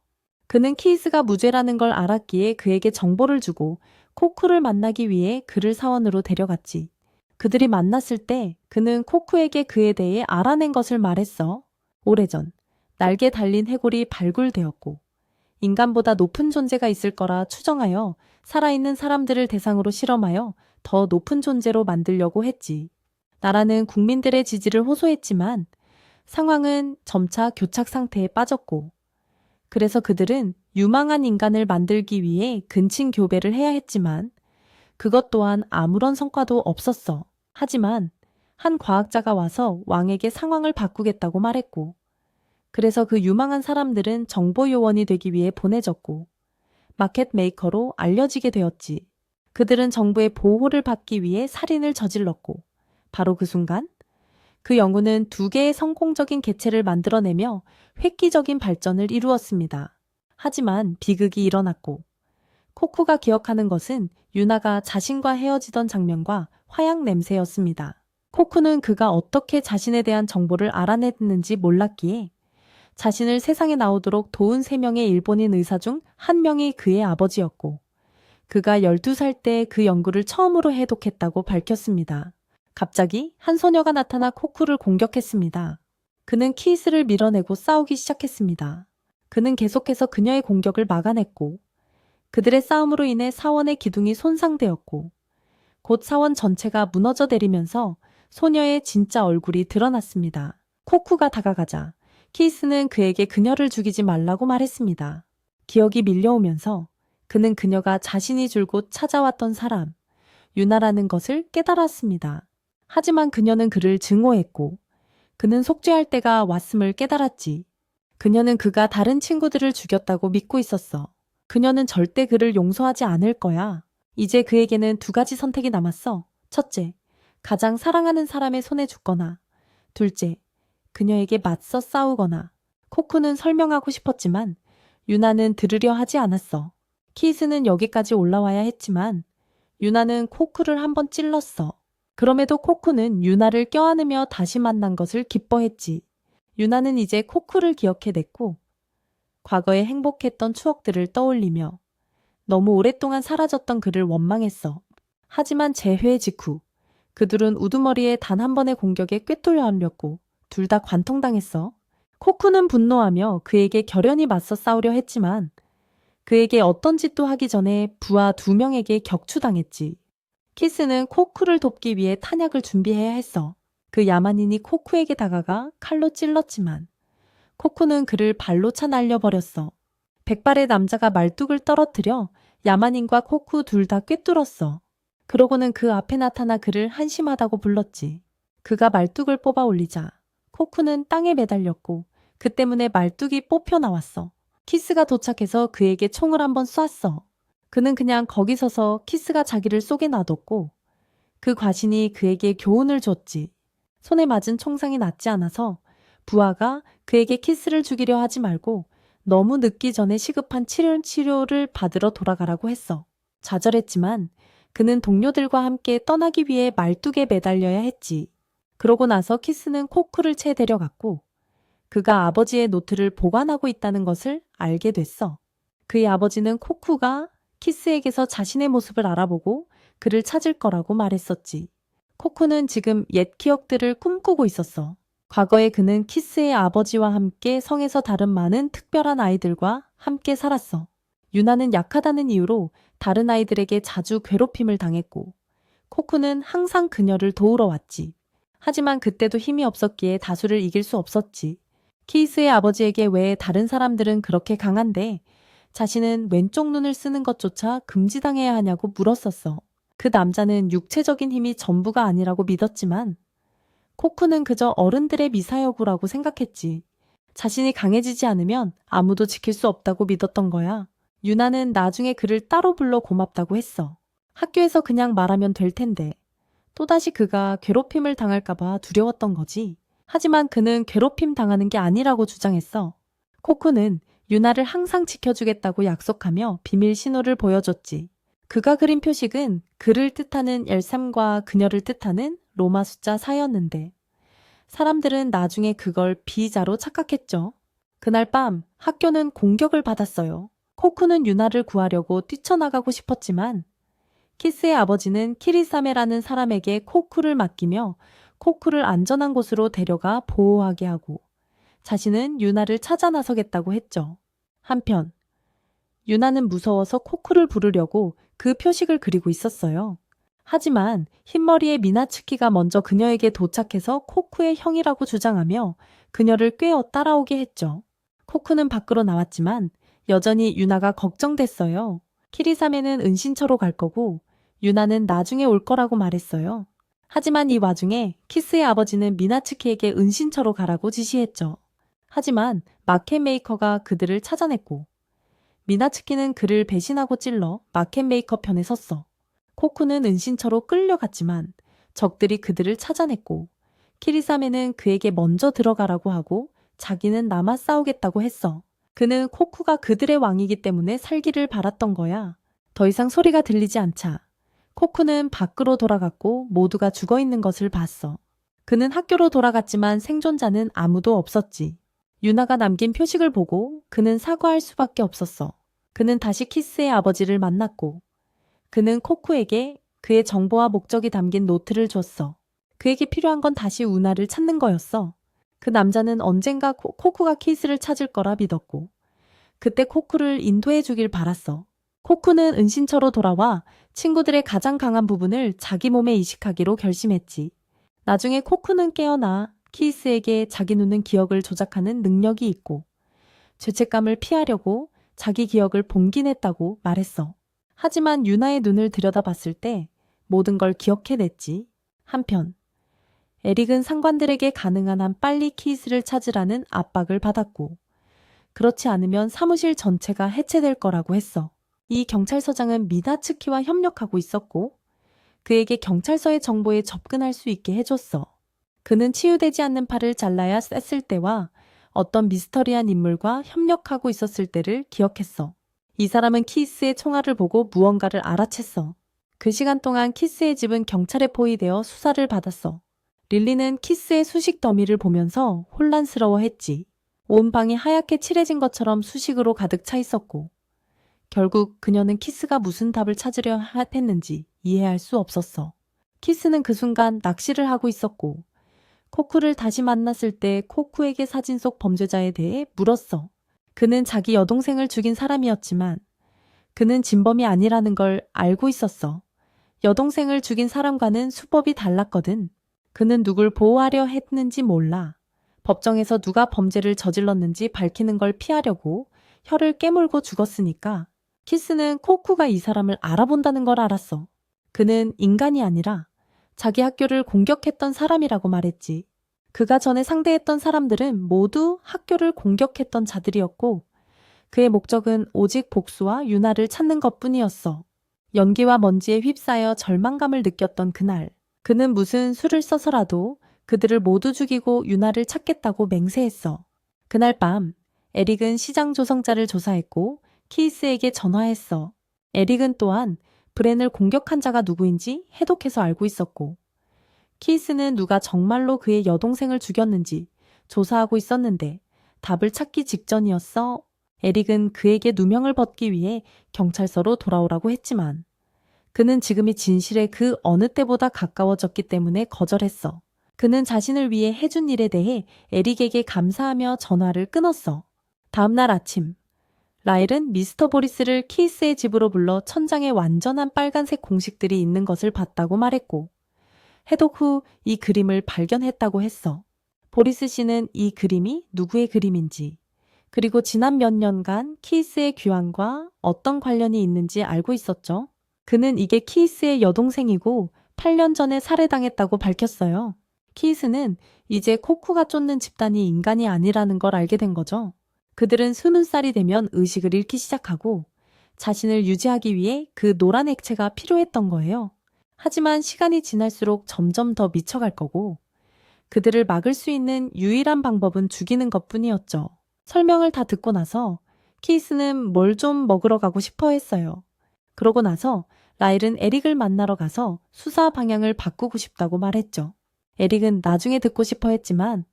그는 키스가 무죄라는 걸 알았기에 그에게 정보를 주고 코쿠를 만나기 위해 그를 사원으로 데려갔지. 그들이 만났을 때 그는 코쿠에게 그에 대해 알아낸 것을 말했어. 오래전 날개 달린 해골이 발굴되었고 인간보다 높은 존재가 있을 거라 추정하여 살아있는 사람들을 대상으로 실험하여 더 높은 존재로 만들려고 했지. 나라는 국민들의 지지를 호소했지만 상황은 점차 교착 상태에 빠졌고 그래서 그들은 유망한 인간을 만들기 위해 근친 교배를 해야 했지만 그것 또한 아무런 성과도 없었어. 하지만 한 과학자가 와서 왕에게 상황을 바꾸겠다고 말했고 그래서 그 유망한 사람들은 정보요원이 되기 위해 보내졌고 마켓 메이커로 알려지게 되었지. 그들은 정부의 보호를 받기 위해 살인을 저질렀고 바로 그 순간 그 연구는 2개의 성공적인 개체를 만들어내며 획기적인 발전을 이루었습니다. 하지만 비극이 일어났고 코쿠가 기억하는 것은 유나가 자신과 헤어지던 장면과 화약 냄새였습니다. 코쿠는 그가 어떻게 자신에 대한 정보를 알아냈는지 몰랐기에 자신을 세상에 나오도록 도운 3명의 일본인 의사 중 1명이 그의 아버지였고 그가 12살 때 그 연구를 처음으로 해독했다고 밝혔습니다. 갑자기 한 소녀가 나타나 코쿠를 공격했습니다. 그는 키스를 밀어내고 싸우기 시작했습니다. 그는 계속해서 그녀의 공격을 막아냈고 그들의 싸움으로 인해 사원의 기둥이 손상되었고 곧 사원 전체가 무너져 내리면서 소녀의 진짜 얼굴이 드러났습니다. 코쿠가 다가가자 키스는 그에게 그녀를 죽이지 말라고 말했습니다. 기억이 밀려오면서 그는 그녀가 자신이 줄곧 찾아왔던 사람, 유나라는 것을 깨달았습니다. 하지만 그녀는 그를 증오했고 그는 속죄할 때가 왔음을 깨달았지. 그녀는 그가 다른 친구들을 죽였다고 믿고 있었어. 그녀는 절대 그를 용서하지 않을 거야. 이제 그에게는 2가지 선택이 남았어. 첫째, 가장 사랑하는 사람의 손에 죽거나 둘째, 그녀에게 맞서 싸우거나. 코쿠는 설명하고 싶었지만 유나는 들으려 하지 않았어. 키스는 여기까지 올라와야 했지만 유나는 코쿠를 한번 찔렀어. 그럼에도 코쿠는 유나를 껴안으며 다시 만난 것을 기뻐했지. 유나는 이제 코쿠를 기억해냈고 과거에 행복했던 추억들을 떠올리며 너무 오랫동안 사라졌던 그를 원망했어. 하지만 재회 직후 그들은 우두머리에 단 한 번의 공격에 꿰뚫려 앉았고 둘 다 관통당했어. 코쿠는 분노하며 그에게 결연히 맞서 싸우려 했지만 그에게 어떤 짓도 하기 전에 부하 2명에게 격추당했지. 키스는 코쿠를 돕기 위해 탄약을 준비해야 했어. 그 야만인이 코쿠에게 다가가 칼로 찔렀지만 코쿠는 그를 발로 차 날려버렸어. 백발의 남자가 말뚝을 떨어뜨려 야만인과 코쿠 둘 다 꿰뚫었어. 그러고는 그 앞에 나타나 그를 한심하다고 불렀지. 그가 말뚝을 뽑아 올리자 코쿠는 땅에 매달렸고 그 때문에 말뚝이 뽑혀 나왔어. 키스가 도착해서 그에게 총을 한번 쐈어. 그는 그냥 거기 서서 키스가 자기를 쏘게 놔뒀고 그 과신이 그에게 교훈을 줬지. 손에 맞은 총상이 낫지 않아서 부하가 그에게 키스를 주기려 하지 말고 너무 늦기 전에 시급한 치료를 받으러 돌아가라고 했어. 좌절했지만 그는 동료들과 함께 떠나기 위해 말뚝에 매달려야 했지. 그러고 나서 키스는 코쿠를 채 데려갔고 그가 아버지의 노트를 보관하고 있다는 것을 알게 됐어. 그의 아버지는 코쿠가 키스에게서 자신의 모습을 알아보고 그를 찾을 거라고 말했었지. 코쿠는 지금 옛 기억들을 꿈꾸고 있었어. 과거에 그는 키스의 아버지와 함께 성에서 다른 많은 특별한 아이들과 함께 살았어. 유나는 약하다는 이유로 다른 아이들에게 자주 괴롭힘을 당했고 코쿠는 항상 그녀를 도우러 왔지. 하지만 그때도 힘이 없었기에 다수를 이길 수 없었지. 키스의 아버지에게 왜 다른 사람들은 그렇게 강한데 자신은 왼쪽 눈을 쓰는 것조차 금지당해야 하냐고 물었었어. 그 남자는 육체적인 힘이 전부가 아니라고 믿었지만 코쿠는 그저 어른들의 미사여구라고 생각했지. 자신이 강해지지 않으면 아무도 지킬 수 없다고 믿었던 거야. 유나는 나중에 그를 따로 불러 고맙다고 했어. 학교에서 그냥 말하면 될 텐데. 또다시 그가 괴롭힘을 당할까봐 두려웠던 거지. 하지만 그는 괴롭힘 당하는 게 아니라고 주장했어. 코쿠는 유나를 항상 지켜주겠다고 약속하며 비밀 신호를 보여줬지. 그가 그린 표식은 그를 뜻하는 13과 그녀를 뜻하는 로마 숫자 4였는데 사람들은 나중에 그걸 B자로 착각했죠. 그날 밤 학교는 공격을 받았어요. 코쿠는 유나를 구하려고 뛰쳐나가고 싶었지만 키스의 아버지는 키리사메라는 사람에게 코쿠를 맡기며 코쿠를 안전한 곳으로 데려가 보호하게 하고 자신은 유나를 찾아 나서겠다고 했죠. 한편 유나는 무서워서 코쿠를 부르려고 그 표식을 그리고 있었어요. 하지만 흰머리의 미나츠키가 먼저 그녀에게 도착해서 코쿠의 형이라고 주장하며 그녀를 꿰어 따라오게 했죠. 코쿠는 밖으로 나왔지만 여전히 유나가 걱정됐어요. 키리사메는 은신처로 갈 거고 유나는 나중에 올 거라고 말했어요. 하지만 이 와중에 키스의 아버지는 미나츠키에게 은신처로 가라고 지시했죠. 하지만 마켓 메이커가 그들을 찾아냈고 미나츠키는 그를 배신하고 찔러 마켓 메이커 편에 섰어. 코쿠는 은신처로 끌려갔지만 적들이 그들을 찾아냈고 키리사메는 그에게 먼저 들어가라고 하고 자기는 남아 싸우겠다고 했어. 그는 코쿠가 그들의 왕이기 때문에 살기를 바랐던 거야. 더 이상 소리가 들리지 않자 코쿠는 밖으로 돌아갔고 모두가 죽어있는 것을 봤어. 그는 학교로 돌아갔지만 생존자는 아무도 없었지. 유나가 남긴 표식을 보고 그는 사과할 수밖에 없었어. 그는 다시 키스의 아버지를 만났고 그는 코쿠에게 그의 정보와 목적이 담긴 노트를 줬어. 그에게 필요한 건 다시 우나를 찾는 거였어. 그 남자는 언젠가 코쿠가 키스를 찾을 거라 믿었고 그때 코쿠를 인도해 주길 바랐어. 코쿠는 은신처로 돌아와 친구들의 가장 강한 부분을 자기 몸에 이식하기로 결심했지. 나중에 코쿠는 깨어나 키스에게 자기 눈은 기억을 조작하는 능력이 있고 죄책감을 피하려고 자기 기억을 봉긴했다고 말했어. 하지만 유나의 눈을 들여다봤을 때 모든 걸 기억해냈지. 한편 에릭은 상관들에게 가능한 한 빨리 키스를 찾으라는 압박을 받았고 그렇지 않으면 사무실 전체가 해체될 거라고 했어. 이 경찰서장은 미나츠키와 협력하고 있었고 그에게 경찰서의 정보에 접근할 수 있게 해줬어. 그는 치유되지 않는 팔을 잘라야 셌을 때와 어떤 미스터리한 인물과 협력하고 있었을 때를 기억했어. 이 사람은 키스의 총알을 보고 무언가를 알아챘어. 그 시간 동안 키스의 집은 경찰에 포위되어 수사를 받았어. 릴리는 키스의 수식 더미를 보면서 혼란스러워했지. 온 방이 하얗게 칠해진 것처럼 수식으로 가득 차 있었고 결국 그녀는 키스가 무슨 답을 찾으려 했는지 이해할 수 없었어. 키스는 그 순간 낚시를 하고 있었고 코쿠를 다시 만났을 때 코쿠에게 사진 속 범죄자에 대해 물었어. 그는 자기 여동생을 죽인 사람이었지만 그는 진범이 아니라는 걸 알고 있었어. 여동생을 죽인 사람과는 수법이 달랐거든. 그는 누굴 보호하려 했는지 몰라. 법정에서 누가 범죄를 저질렀는지 밝히는 걸 피하려고 혀를 깨물고 죽었으니까 키스는 코쿠가 이 사람을 알아본다는 걸 알았어. 그는 인간이 아니라 자기 학교를 공격했던 사람이라고 말했지. 그가 전에 상대했던 사람들은 모두 학교를 공격했던 자들이었고 그의 목적은 오직 복수와 유나를 찾는 것뿐이었어. 연기와 먼지에 휩싸여 절망감을 느꼈던 그날 그는 무슨 수를 써서라도 그들을 모두 죽이고 유나를 찾겠다고 맹세했어. 그날 밤 에릭은 시장 조성자를 조사했고 키이스에게 전화했어. 에릭은 또한 브렌을 공격한 자가 누구인지 해독해서 알고 있었고 키이스는 누가 정말로 그의 여동생을 죽였는지 조사하고 있었는데 답을 찾기 직전이었어. 에릭은 그에게 누명을 벗기 위해 경찰서로 돌아오라고 했지만 그는 지금이 진실에 그 어느 때보다 가까워졌기 때문에 거절했어. 그는 자신을 위해 해준 일에 대해 에릭에게 감사하며 전화를 끊었어. 다음날 아침, 라일은 미스터 보리스를 키이스의 집으로 불러 천장에 완전한 빨간색 공식들이 있는 것을 봤다고 말했고 해독 후 이 그림을 발견했다고 했어. 보리스 씨는 이 그림이 누구의 그림인지 그리고 지난 몇 년간 키이스의 귀환과 어떤 관련이 있는지 알고 있었죠. 그는 이게 키이스의 여동생이고 8년 전에 살해당했다고 밝혔어요. 키이스는 이제 코쿠가 쫓는 집단이 인간이 아니라는 걸 알게 된 거죠. 그들은 20살이 되면 의식을 잃기 시작하고 자신을 유지하기 위해 그 노란 액체가 필요했던 거예요. 하지만 시간이 지날수록 점점 더 미쳐갈 거고 그들을 막을 수 있는 유일한 방법은 죽이는 것뿐이었죠. 설명을 다 듣고 나서 키이스는 뭘 좀 먹으러 가고 싶어 했어요. 그러고 나서 라일은 에릭을 만나러 가서 수사 방향을 바꾸고 싶다고 말했죠. 에릭은 나중에 듣고 싶어 했지만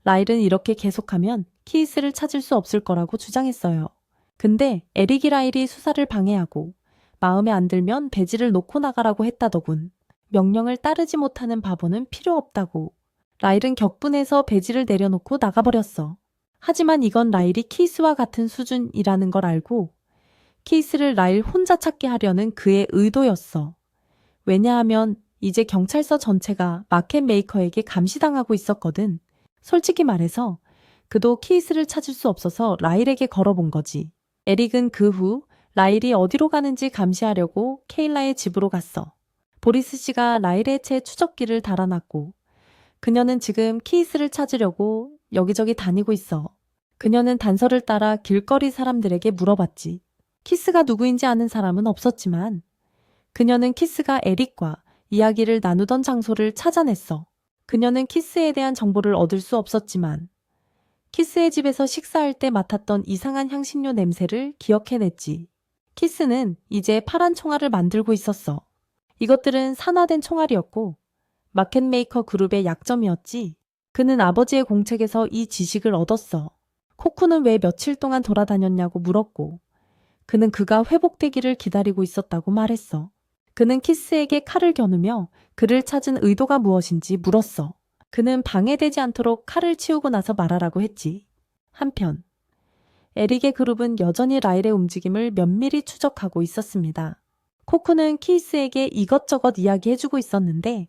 라일은 이렇게 계속하면 키이스를 찾을 수 없을 거라고 주장했어요. 근데 에릭이 라일이 수사를 방해하고 마음에 안 들면 배지를 놓고 나가라고 했다더군. 명령을 따르지 못하는 바보는 필요 없다고. 라일은 격분해서 배지를 내려놓고 나가버렸어. 하지만 이건 라일이 키이스와 같은 수준이라는 걸 알고 키이스를 라일 혼자 찾게 하려는 그의 의도였어. 왜냐하면 이제 경찰서 전체가 마켓 메이커에게 감시당하고 있었거든. 솔직히 말해서 그도 키이스를 찾을 수 없어서 라일에게 걸어본 거지. 에릭은 그 후 라일이 어디로 가는지 감시하려고 케일라의 집으로 갔어. 보리스 씨가 라일의 채 추적기를 달아놨고 그녀는 지금 키이스를 찾으려고 여기저기 다니고 있어. 그녀는 단서를 따라 길거리 사람들에게 물어봤지. 키스가 누구인지 아는 사람은 없었지만 그녀는 키스가 에릭과 이야기를 나누던 장소를 찾아냈어. 그녀는 키스에 대한 정보를 얻을 수 없었지만 키스의 집에서 식사할 때 맡았던 이상한 향신료 냄새를 기억해냈지. 키스는 이제 파란 총알을 만들고 있었어. 이것들은 산화된 총알이었고 마켓메이커 그룹의 약점이었지. 그는 아버지의 공책에서 이 지식을 얻었어. 코쿠는 왜 며칠 동안 돌아다녔냐고 물었고 그는 그가 회복되기를 기다리고 있었다고 말했어. 그는 키스에게 칼을 겨누며 그를 찾은 의도가 무엇인지 물었어. 그는 방해되지 않도록 칼을 치우고 나서 말하라고 했지. 한편 에릭의 그룹은 여전히 라일의 움직임을 면밀히 추적하고 있었습니다. 코쿠는 키스에게 이것저것 이야기해주고 있었는데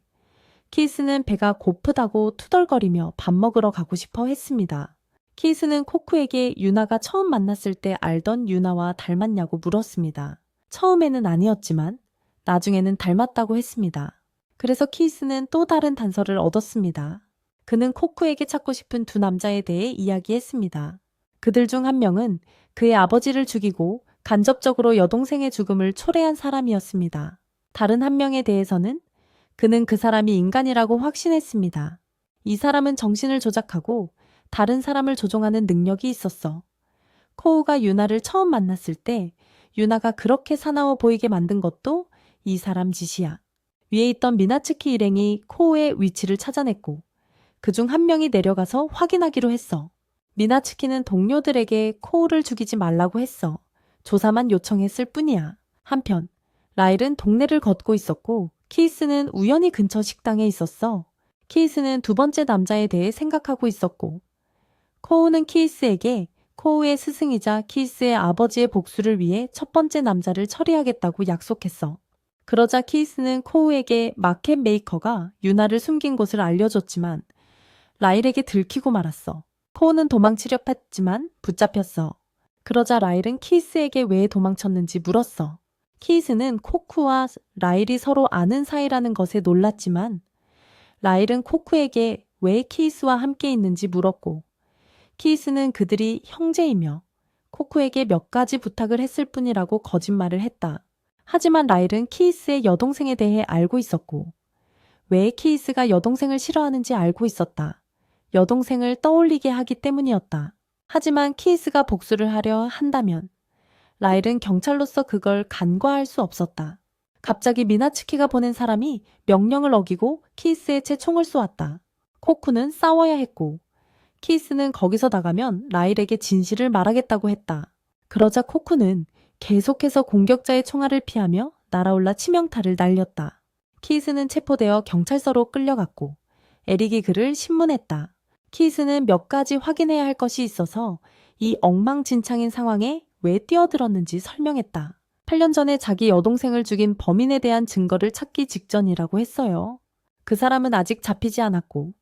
키스는 배가 고프다고 투덜거리며 밥 먹으러 가고 싶어 했습니다. 키스는 코쿠에게 유나가 처음 만났을 때 알던 유나와 닮았냐고 물었습니다. 처음에는 아니었지만 나중에는 닮았다고 했습니다. 그래서 키스는 또 다른 단서를 얻었습니다. 그는 코쿠에게 찾고 싶은 두 남자에 대해 이야기했습니다. 그들 중 한 명은 그의 아버지를 죽이고 간접적으로 여동생의 죽음을 초래한 사람이었습니다. 다른 한 명에 대해서는 그는 그 사람이 인간이라고 확신했습니다. 이 사람은 정신을 조작하고 다른 사람을 조종하는 능력이 있었어. 코우가 유나를 처음 만났을 때 유나가 그렇게 사나워 보이게 만든 것도 이 사람 짓이야. 위에 있던 미나츠키 일행이 코우의 위치를 찾아냈고 그중 한 명이 내려가서 확인하기로 했어. 미나츠키는 동료들에게 코우를 죽이지 말라고 했어. 조사만 요청했을 뿐이야. 한편 라일은 동네를 걷고 있었고 키이스는 우연히 근처 식당에 있었어. 키이스는 두 번째 남자에 대해 생각하고 있었고 코우는 키이스에게 코우의 스승이자 키이스의 아버지의 복수를 위해 첫 번째 남자를 처리하겠다고 약속했어. 그러자 키이스는 코우에게 마켓 메이커가 유나를 숨긴 곳을 알려줬지만 라일에게 들키고 말았어. 코우는 도망치려 했지만 붙잡혔어. 그러자 라일은 키이스에게 왜 도망쳤는지 물었어. 키이스는 코쿠와 라일이 서로 아는 사이라는 것에 놀랐지만 라일은 코쿠에게 왜 키이스와 함께 있는지 물었고 키이스는 그들이 형제이며 코쿠에게 몇 가지 부탁을 했을 뿐이라고 거짓말을 했다. 하지만 라일은 키이스의 여동생에 대해 알고 있었고 왜 키이스가 여동생을 싫어하는지 알고 있었다. 여동생을 떠올리게 하기 때문이었다. 하지만 키이스가 복수를 하려 한다면 라일은 경찰로서 그걸 간과할 수 없었다. 갑자기 미나츠키가 보낸 사람이 명령을 어기고 키이스의 채 총을 쏘았다. 코쿠는 싸워야 했고 키이스는 거기서 나가면 라일에게 진실을 말하겠다고 했다. 그러자 코쿠는 계속해서 공격자의 총알을 피하며 날아올라 치명타를 날렸다. 키이스는 체포되어 경찰서로 끌려갔고 에릭이 그를 신문했다. 키이스는 몇 가지 확인해야 할 것이 있어서 이 엉망진창인 상황에 왜 뛰어들었는지 설명했다. 8년 전에 자기 여동생을 죽인 범인에 대한 증거를 찾기 직전이라고 했어요. 그 사람은 아직 잡히지 않았고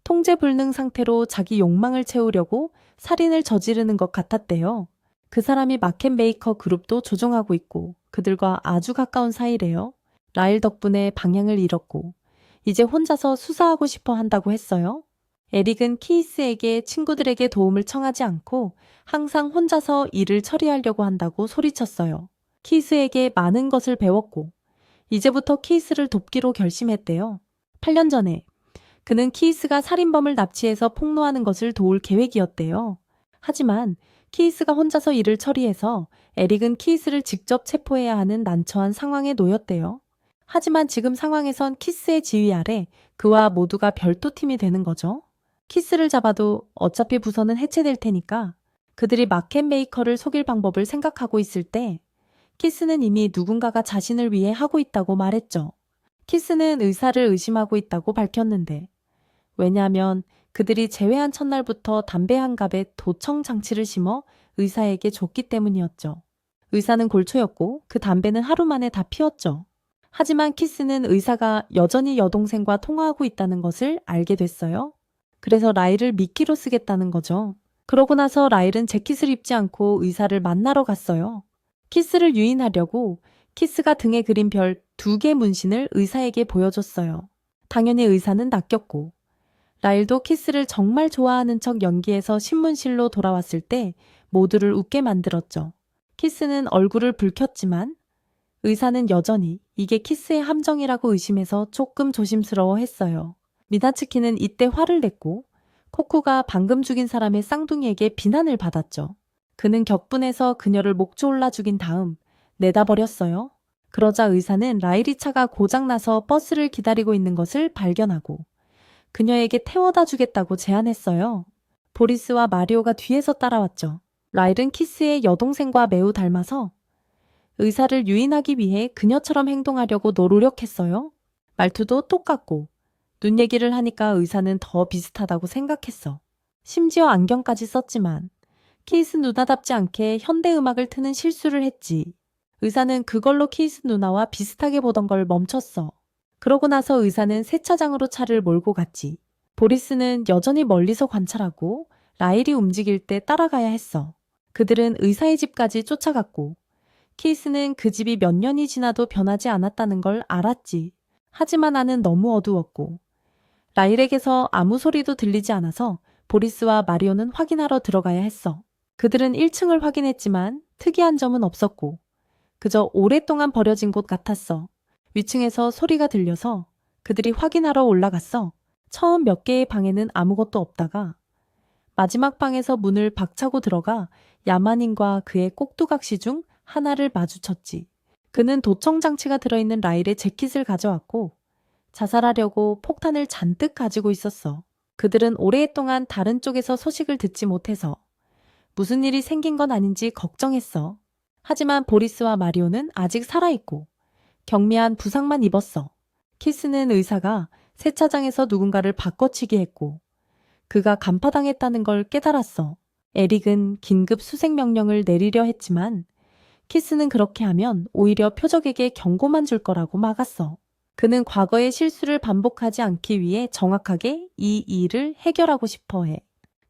통제불능 상태로 자기 욕망을 채우려고 살인을 저지르는 것 같았대요. 그 사람이 마켓메이커 그룹도 조종하고 있고 그들과 아주 가까운 사이래요. 라일 덕분에 방향을 잃었고 이제 혼자서 수사하고 싶어 한다고 했어요. 에릭은 키이스에게 친구들에게 도움을 청하지 않고 항상 혼자서 일을 처리하려고 한다고 소리쳤어요. 키이스에게 많은 것을 배웠고 이제부터 키이스를 돕기로 결심했대요. 8년 전에 그는 키이스가 살인범을 납치해서 폭로하는 것을 도울 계획이었대요. 하지만 키이스가 혼자서 일을 처리해서 에릭은 키이스를 직접 체포해야 하는 난처한 상황에 놓였대요. 하지만 지금 상황에선 키스의 지휘 아래 그와 모두가 별도 팀이 되는 거죠. 키스를 잡아도 어차피 부서는 해체될 테니까 그들이 마켓메이커를 속일 방법을 생각하고 있을 때 키스는 이미 누군가가 자신을 위해 하고 있다고 말했죠. 키스는 의사를 의심하고 있다고 밝혔는데 왜냐하면 그들이 제외한 첫날부터 담배 한 갑에 도청 장치를 심어 의사에게 줬기 때문이었죠. 의사는 골초였고 그 담배는 하루 만에 다 피웠죠. 하지만 키스는 의사가 여전히 여동생과 통화하고 있다는 것을 알게 됐어요. 그래서 라일을 미끼로 쓰겠다는 거죠. 그러고 나서 라일은 재킷을 입지 않고 의사를 만나러 갔어요. 키스를 유인하려고 키스가 등에 그린 별 2개 문신을 의사에게 보여줬어요. 당연히 의사는 낚였고 라일도 키스를 정말 좋아하는 척 연기해서 신문실로 돌아왔을 때 모두를 웃게 만들었죠. 키스는 얼굴을 붉혔지만 의사는 여전히 이게 키스의 함정이라고 의심해서 조금 조심스러워했어요. 미나츠키는 이때 화를 냈고 코쿠가 방금 죽인 사람의 쌍둥이에게 비난을 받았죠. 그는 격분해서 그녀를 목조올라 죽인 다음 내다버렸어요. 그러자 의사는 라일이 차가 고장나서 버스를 기다리고 있는 것을 발견하고 그녀에게 태워다 주겠다고 제안했어요. 보리스와 마리오가 뒤에서 따라왔죠. 라일은 키스의 여동생과 매우 닮아서 의사를 유인하기 위해 그녀처럼 행동하려고 노력했어요. 말투도 똑같고 눈 얘기를 하니까 의사는 더 비슷하다고 생각했어. 심지어 안경까지 썼지만 키스 누나답지 않게 현대음악을 트는 실수를 했지. 의사는 그걸로 키스 누나와 비슷하게 보던 걸 멈췄어. 그러고 나서 의사는 세차장으로 차를 몰고 갔지. 보리스는 여전히 멀리서 관찰하고 라일이 움직일 때 따라가야 했어. 그들은 의사의 집까지 쫓아갔고 키스는 그 집이 몇 년이 지나도 변하지 않았다는 걸 알았지. 하지만 나는 너무 어두웠고 라일에게서 아무 소리도 들리지 않아서 보리스와 마리오는 확인하러 들어가야 했어. 그들은 1층을 확인했지만 특이한 점은 없었고 그저 오랫동안 버려진 곳 같았어. 위층에서 소리가 들려서 그들이 확인하러 올라갔어. 처음 몇 개의 방에는 아무것도 없다가 마지막 방에서 문을 박차고 들어가 야만인과 그의 꼭두각시 중 하나를 마주쳤지. 그는 도청장치가 들어있는 라일의 재킷을 가져왔고 자살하려고 폭탄을 잔뜩 가지고 있었어. 그들은 오랫동안 다른 쪽에서 소식을 듣지 못해서 무슨 일이 생긴 건 아닌지 걱정했어. 하지만 보리스와 마리오는 아직 살아있고 경미한 부상만 입었어. 키스는 의사가 세차장에서 누군가를 바꿔치기 했고 그가 간파당했다는 걸 깨달았어. 에릭은 긴급 수색 명령을 내리려 했지만 키스는 그렇게 하면 오히려 표적에게 경고만 줄 거라고 막았어. 그는 과거의 실수를 반복하지 않기 위해 정확하게 이 일을 해결하고 싶어 해.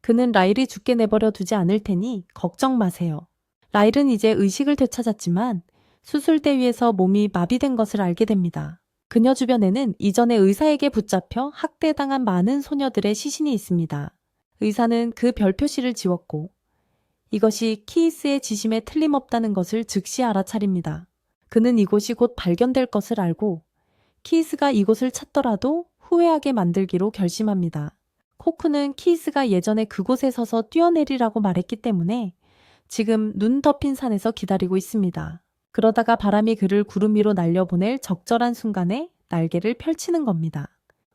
그는 라일이 죽게 내버려 두지 않을 테니 걱정 마세요. 라일은 이제 의식을 되찾았지만 수술대 위에서 몸이 마비된 것을 알게 됩니다. 그녀 주변에는 이전에 의사에게 붙잡혀 학대당한 많은 소녀들의 시신이 있습니다. 의사는 그 별 표시를 지웠고 이것이 키이스의 지심에 틀림없다는 것을 즉시 알아차립니다. 그는 이곳이 곧 발견될 것을 알고 키스가 이곳을 찾더라도 후회하게 만들기로 결심합니다. 코쿠는 키스가 예전에 그곳에 서서 뛰어내리라고 말했기 때문에 지금 눈 덮인 산에서 기다리고 있습니다. 그러다가 바람이 그를 구름 위로 날려보낼 적절한 순간에 날개를 펼치는 겁니다.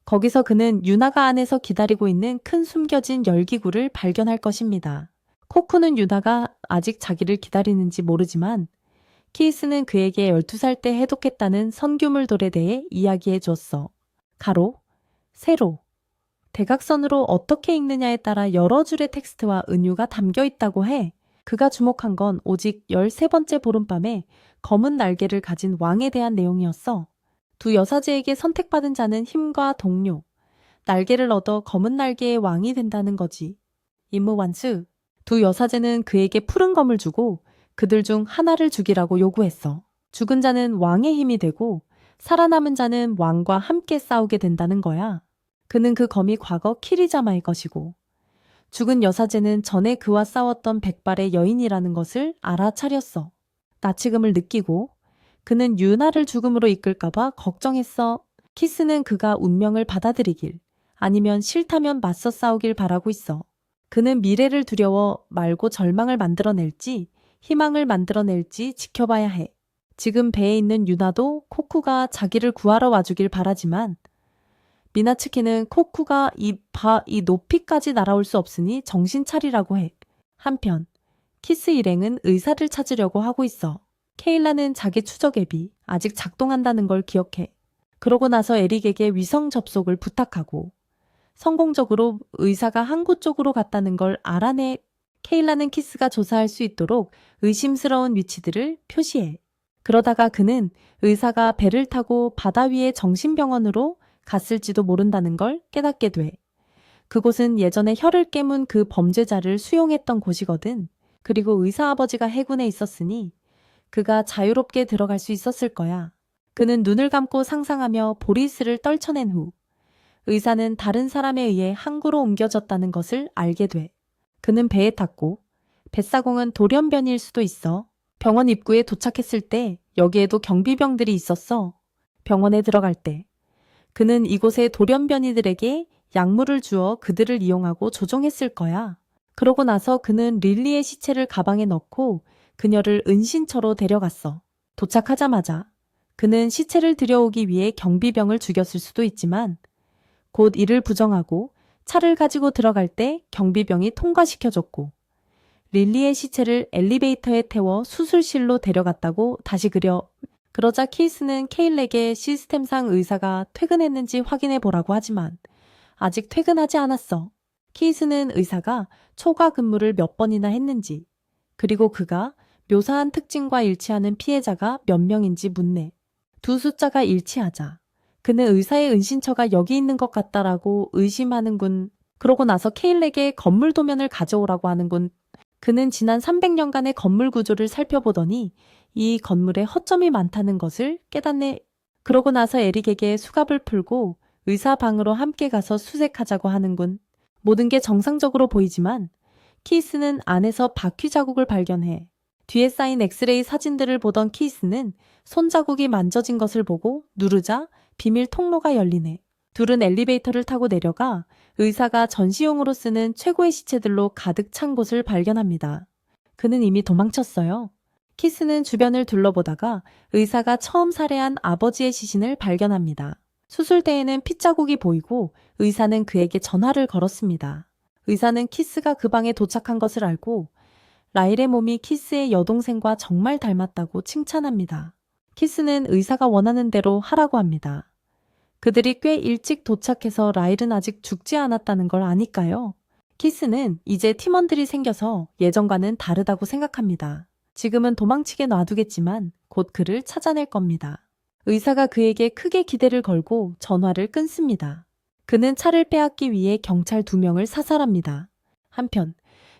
거기서 그는 유나가 안에서 기다리고 있는 큰 숨겨진 열기구를 발견할 것입니다. 코쿠는 유나가 아직 자기를 기다리는지 모르지만 키스는 그에게 12살 때 해독했다는 선규물 돌에 대해 이야기해 주었어. 가로, 세로, 대각선으로 어떻게 읽느냐에 따라 여러 줄의 텍스트와 은유가 담겨 있다고 해. 그가 주목한 건 오직 13번째 보름밤에 검은 날개를 가진 왕에 대한 내용이었어. 두 여사제에게 선택받은 자는 힘과 동료, 날개를 얻어 검은 날개의 왕이 된다는 거지. 임무 완수. 두 여사제는 그에게 푸른 검을 주고 그들 중 하나를 죽이라고 요구했어. 죽은 자는 왕의 힘이 되고 살아남은 자는 왕과 함께 싸우게 된다는 거야. 그는 그 검이 과거 키리자마의 것이고 죽은 여사제는 전에 그와 싸웠던 백발의 여인이라는 것을 알아차렸어. 나치금을 느끼고 그는 유나를 죽음으로 이끌까봐 걱정했어. 키스는 그가 운명을 받아들이길 아니면 싫다면 맞서 싸우길 바라고 있어. 그는 미래를 두려워 말고 절망을 만들어낼지 희망을 만들어낼지 지켜봐야 해. 지금 배에 있는 유나도 코쿠가 자기를 구하러 와주길 바라지만 미나츠키는 코쿠가 이 높이까지 날아올 수 없으니 정신 차리라고 해. 한편 키스 일행은 의사를 찾으려고 하고 있어. 케일라는 자기 추적 앱이 아직 작동한다는 걸 기억해. 그러고 나서 에릭에게 위성 접속을 부탁하고 성공적으로 의사가 항구 쪽으로 갔다는 걸 알아내. 케일라는 키스가 조사할 수 있도록 의심스러운 위치들을 표시해. 그러다가 그는 의사가 배를 타고 바다 위의 정신병원으로 갔을지도 모른다는 걸 깨닫게 돼. 그곳은 예전에 혀를 깨문 그 범죄자를 수용했던 곳이거든. 그리고 의사 아버지가 해군에 있었으니 그가 자유롭게 들어갈 수 있었을 거야. 그는 눈을 감고 상상하며 보리스를 떨쳐낸 후 의사는 다른 사람에 의해 항구로 옮겨졌다는 것을 알게 돼. 그는 배에 탔고 뱃사공은 돌연변이일 수도 있어. 병원 입구에 도착했을 때 여기에도 경비병들이 있었어. 병원에 들어갈 때 그는 이곳의 돌연변이들에게 약물을 주어 그들을 이용하고 조종했을 거야. 그러고 나서 그는 릴리의 시체를 가방에 넣고 그녀를 은신처로 데려갔어. 도착하자마자 그는 시체를 들여오기 위해 경비병을 죽였을 수도 있지만 곧 이를 부정하고 차를 가지고 들어갈 때 경비병이 통과시켜줬고 릴리의 시체를 엘리베이터에 태워 수술실로 데려갔다고 다시 그려. 그러자 키스는 케일에게 시스템상 의사가 퇴근했는지 확인해 보라고 하지만 아직 퇴근하지 않았어. 키스는 의사가 초과 근무를 몇 번이나 했는지 그리고 그가 묘사한 특징과 일치하는 피해자가 몇 명인지 묻네. 두 숫자가 일치하자 그는 의사의 은신처가 여기 있는 것 같다라고 의심하는군. 그러고 나서 케일에게 건물 도면을 가져오라고 하는군. 그는 지난 300년간의 건물 구조를 살펴보더니 이 건물에 허점이 많다는 것을 깨닫네. 그러고 나서 에릭에게 수갑을 풀고 의사 방으로 함께 가서 수색하자고 하는군. 모든 게 정상적으로 보이지만 키스는 안에서 바퀴 자국을 발견해. 뒤에 쌓인 엑스레이 사진들을 보던 키스는 손자국이 만져진 것을 보고 누르자 비밀 통로가 열리네. 둘은 엘리베이터를 타고 내려가 의사가 전시용으로 쓰는 최고의 시체들로 가득 찬 곳을 발견합니다. 그는 이미 도망쳤어요. 키스는 주변을 둘러보다가 의사가 처음 살해한 아버지의 시신을 발견합니다. 수술대에는 핏자국이 보이고 의사는 그에게 전화를 걸었습니다. 의사는 키스가 그 방에 도착한 것을 알고 라일의 몸이 키스의 여동생과 정말 닮았다고 칭찬합니다. 키스는 의사가 원하는 대로 하라고 합니다. 그들이 꽤 일찍 도착해서 라일은 아직 죽지 않았다는 걸 아니까요. 키스는 이제 팀원들이 생겨서 예전과는 다르다고 생각합니다. 지금은 도망치게 놔두겠지만 곧 그를 찾아낼 겁니다. 의사가 그에게 크게 기대를 걸고 전화를 끊습니다. 그는 차를 빼앗기 위해 경찰 2명을 사살합니다. 한편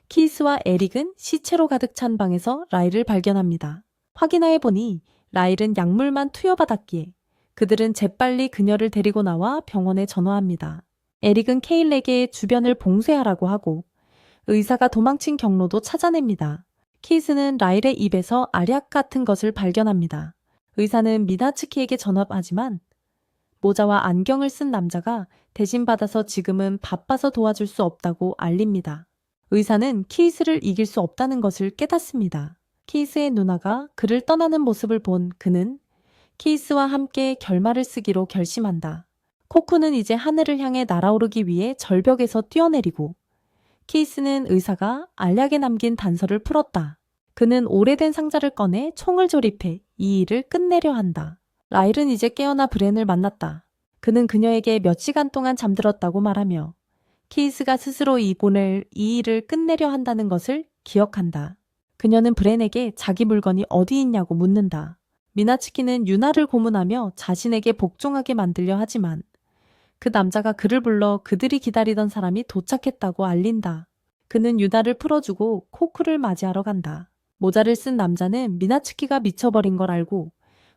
키스와 에릭은 시체로 가득 찬 방에서 라일을 발견합니다. 확인해 보니 라일은 약물만 투여받았기에 그들은 재빨리 그녀를 데리고 나와 병원에 전화합니다. 에릭은 케일에게 주변을 봉쇄하라고 하고 의사가 도망친 경로도 찾아냅니다. 키스는 라일의 입에서 알약 같은 것을 발견합니다. 의사는 미나츠키에게 전화하지만 모자와 안경을 쓴 남자가 대신 받아서 지금은 바빠서 도와줄 수 없다고 알립니다. 의사는 키이스를 이길 수 없다는 것을 깨닫습니다. 키이스의 누나가 그를 떠나는 모습을 본 그는 키이스와 함께 결말을 쓰기로 결심한다. 코쿠는 이제 하늘을 향해 날아오르기 위해 절벽에서 뛰어내리고 키이스는 의사가 알약에 남긴 단서를 풀었다. 그는 오래된 상자를 꺼내 총을 조립해 이 일을 끝내려 한다. 라일은 이제 깨어나 브렌을 만났다. 그는 그녀에게 몇 시간 동안 잠들었다고 말하며 키이스가 스스로 이 일을 끝내려 한다는 것을 기억한다. 그녀는 브렌에게 자기 물건이 어디 있냐고 묻는다. 미나츠키는 유나를 고문하며 자신에게 복종하게 만들려 하지만 그 남자가 그를 불러 그들이 기다리던 사람이 도착했다고 알린다. 그는 유나를 풀어주고 코쿠를 맞이하러 간다. 모자를 쓴 남자는 미나츠키가 미쳐버린 걸 알고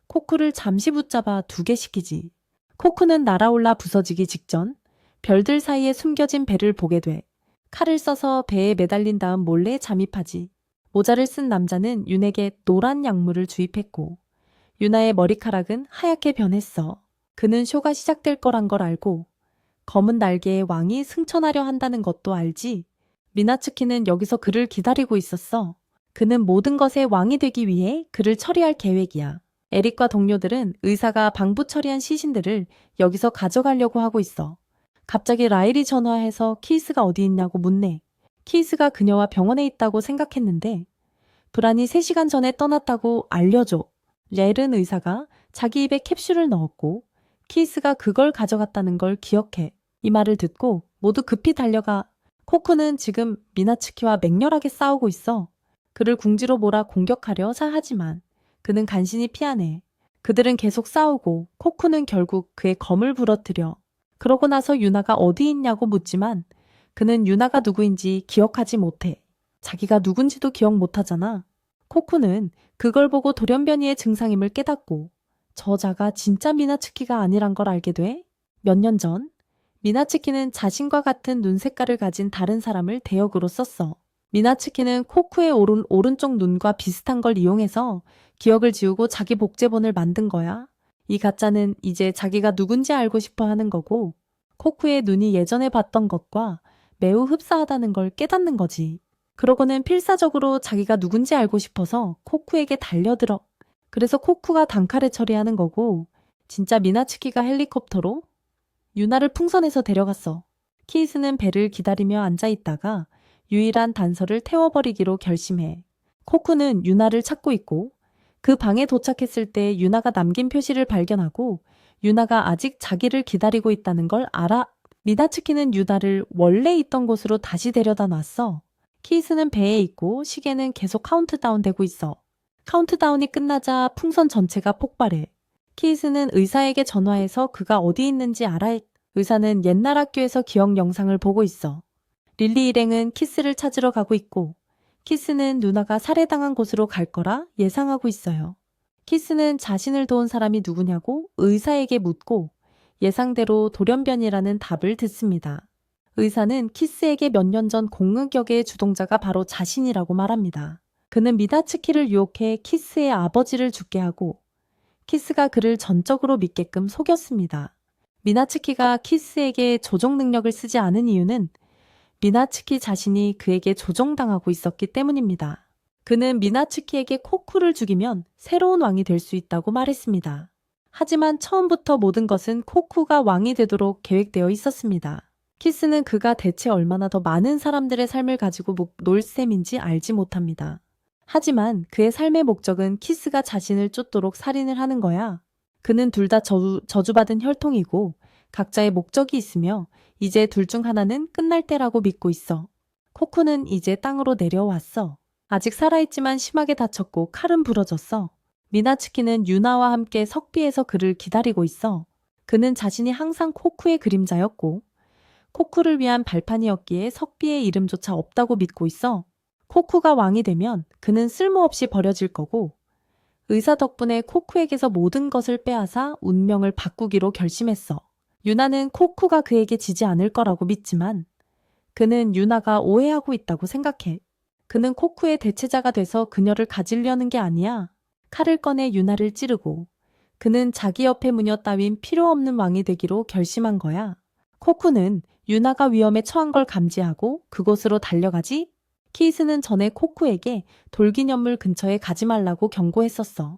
코쿠를 잠시 붙잡아 두게 시키지. 코쿠는 날아올라 부서지기 직전 별들 사이에 숨겨진 배를 보게 돼 칼을 써서 배에 매달린 다음 몰래 잠입하지. 모자를 쓴 남자는 윤에게 노란 약물을 주입했고 유나의 머리카락은 하얗게 변했어. 그는 쇼가 시작될 거란 걸 알고 검은 날개의 왕이 승천하려 한다는 것도 알지. 미나츠키는 여기서 그를 기다리고 있었어. 그는 모든 것의 왕이 되기 위해 그를 처리할 계획이야. 에릭과 동료들은 의사가 방부 처리한 시신들을 여기서 가져가려고 하고 있어. 갑자기 라일이 전화해서 키이스가 어디 있냐고 묻네. 키이스가 그녀와 병원에 있다고 생각했는데 브란이 3시간 전에 떠났다고 알려줘. 렐은 의사가 자기 입에 캡슐을 넣었고 키이스가 그걸 가져갔다는 걸 기억해. 이 말을 듣고 모두 급히 달려가. 코쿠는 지금 미나츠키와 맹렬하게 싸우고 있어. 그를 궁지로 몰아 공격하려 하지만 그는 간신히 피하네. 그들은 계속 싸우고 코쿠는 결국 그의 검을 부러뜨려. 그러고 나서 유나가 어디 있냐고 묻지만 그는 유나가 누구인지 기억하지 못해. 자기가 누군지도 기억 못하잖아. 코쿠는 그걸 보고 돌연변이의 증상임을 깨닫고 저자가 진짜 미나츠키가 아니란 걸 알게 돼. 몇 년 전 미나츠키는 자신과 같은 눈 색깔을 가진 다른 사람을 대역으로 썼어. 미나츠키는 코쿠의 오른쪽 눈과 비슷한 걸 이용해서 기억을 지우고 자기 복제본을 만든 거야. 이 가짜는 이제 자기가 누군지 알고 싶어 하는 거고 코쿠의 눈이 예전에 봤던 것과 매우 흡사하다는 걸 깨닫는 거지. 그러고는 필사적으로 자기가 누군지 알고 싶어서 코쿠에게 달려들어. 그래서 코쿠가 단칼에 처리하는 거고 진짜 미나츠키가 헬리콥터로 유나를 풍선에서 데려갔어. 키이스는 배를 기다리며 앉아있다가 유일한 단서를 태워버리기로 결심해. 코쿠는 유나를 찾고 있고 그 방에 도착했을 때 유나가 남긴 표시를 발견하고 유나가 아직 자기를 기다리고 있다는 걸 알아. 미나츠키는 유나를 원래 있던 곳으로 다시 데려다 놨어. 키이스는 배에 있고 시계는 계속 카운트다운 되고 있어. 카운트다운이 끝나자 풍선 전체가 폭발해. 키이스는 의사에게 전화해서 그가 어디 있는지 알아. 의사는 옛날 학교에서 기억 영상을 보고 있어. 릴리 일행은 키스를 찾으러 가고 있고 키스는 누나가 살해당한 곳으로 갈 거라 예상하고 있어요. 키스는 자신을 도운 사람이 누구냐고 의사에게 묻고 예상대로 돌연변이라는 답을 듣습니다. 의사는 키스에게 몇 년 전 공흑역의 주동자가 바로 자신이라고 말합니다. 그는 미나츠키를 유혹해 키스의 아버지를 죽게 하고 키스가 그를 전적으로 믿게끔 속였습니다. 미나츠키가 키스에게 조종 능력을 쓰지 않은 이유는 미나츠키 자신이 그에게 조종당하고 있었기 때문입니다. 그는 미나츠키에게 코쿠를 죽이면 새로운 왕이 될 수 있다고 말했습니다. 하지만 처음부터 모든 것은 코쿠가 왕이 되도록 계획되어 있었습니다. 키스는 그가 대체 얼마나 더 많은 사람들의 삶을 가지고 놀 셈인지 알지 못합니다. 하지만 그의 삶의 목적은 키스가 자신을 쫓도록 살인을 하는 거야. 그는 둘 다 저주받은 혈통이고 각자의 목적이 있으며 이제 둘 중 하나는 끝날 때라고 믿고 있어. 코쿠는 이제 땅으로 내려왔어. 아직 살아있지만 심하게 다쳤고 칼은 부러졌어. 미나츠키는 유나와 함께 석비에서 그를 기다리고 있어. 그는 자신이 항상 코쿠의 그림자였고 코쿠를 위한 발판이었기에 석비의 이름조차 없다고 믿고 있어. 코쿠가 왕이 되면 그는 쓸모없이 버려질 거고 의사 덕분에 코쿠에게서 모든 것을 빼앗아 운명을 바꾸기로 결심했어. 유나는 코쿠가 그에게 지지 않을 거라고 믿지만 그는 유나가 오해하고 있다고 생각해. 그는 코쿠의 대체자가 돼서 그녀를 가지려는 게 아니야. 칼을 꺼내 유나를 찌르고 그는 자기 옆에 무녀 따윈 필요 없는 왕이 되기로 결심한 거야. 코쿠는 유나가 위험에 처한 걸 감지하고 그곳으로 달려가지. 키스는 전에 코쿠에게 돌기념물 근처에 가지 말라고 경고했었어.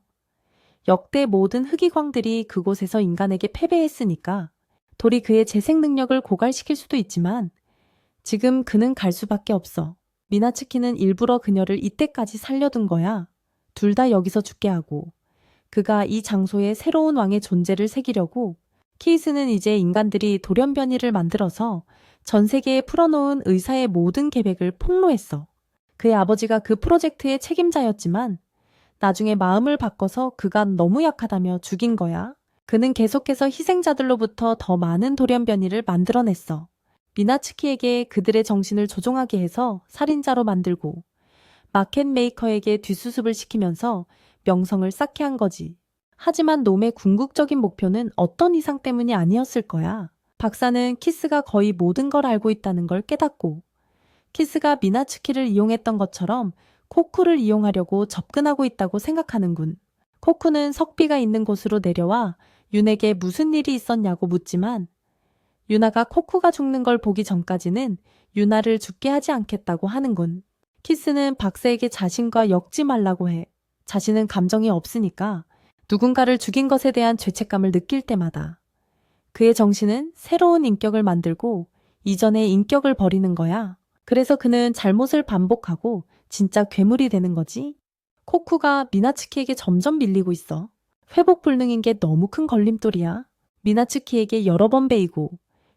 역대 모든 흑이광들이 그곳에서 인간에게 패배했으니까 돌이 그의 재생 능력을 고갈시킬 수도 있지만 지금 그는 갈 수밖에 없어. 미나츠키는 일부러 그녀를 이때까지 살려둔 거야. 둘 다 여기서 죽게 하고 그가 이 장소에 새로운 왕의 존재를 새기려고. 키이스는 이제 인간들이 돌연변이를 만들어서 전 세계에 풀어놓은 의사의 모든 계획을 폭로했어. 그의 아버지가 그 프로젝트의 책임자였지만 나중에 마음을 바꿔서 그가 너무 약하다며 죽인 거야. 그는 계속해서 희생자들로부터 더 많은 돌연변이를 만들어냈어. 미나츠키에게 그들의 정신을 조종하게 해서 살인자로 만들고 마켓 메이커에게 뒷수습을 시키면서 명성을 쌓게 한 거지. 하지만 놈의 궁극적인 목표는 어떤 이상 때문이 아니었을 거야. 박사는 키스가 거의 모든 걸 알고 있다는 걸 깨닫고 키스가 미나츠키를 이용했던 것처럼 코쿠를 이용하려고 접근하고 있다고 생각하는군. 코쿠는 석비가 있는 곳으로 내려와 윤에게 무슨 일이 있었냐고 묻지만 유나가 코쿠가 죽는 걸 보기 전까지는 유나를 죽게 하지 않겠다고 하는군. 키스는 박사에게 자신과 엮지 말라고 해. 자신은 감정이 없으니까 누군가를 죽인 것에 대한 죄책감을 느낄 때마다 그의 정신은 새로운 인격을 만들고 이전의 인격을 버리는 거야. 그래서 그는 잘못을 반복하고 진짜 괴물이 되는 거지. 코쿠가 미나츠키에게 점점 밀리고 있어. 회복 불능인 게 너무 큰 걸림돌이야. 미나츠키에게 여러 번 베이고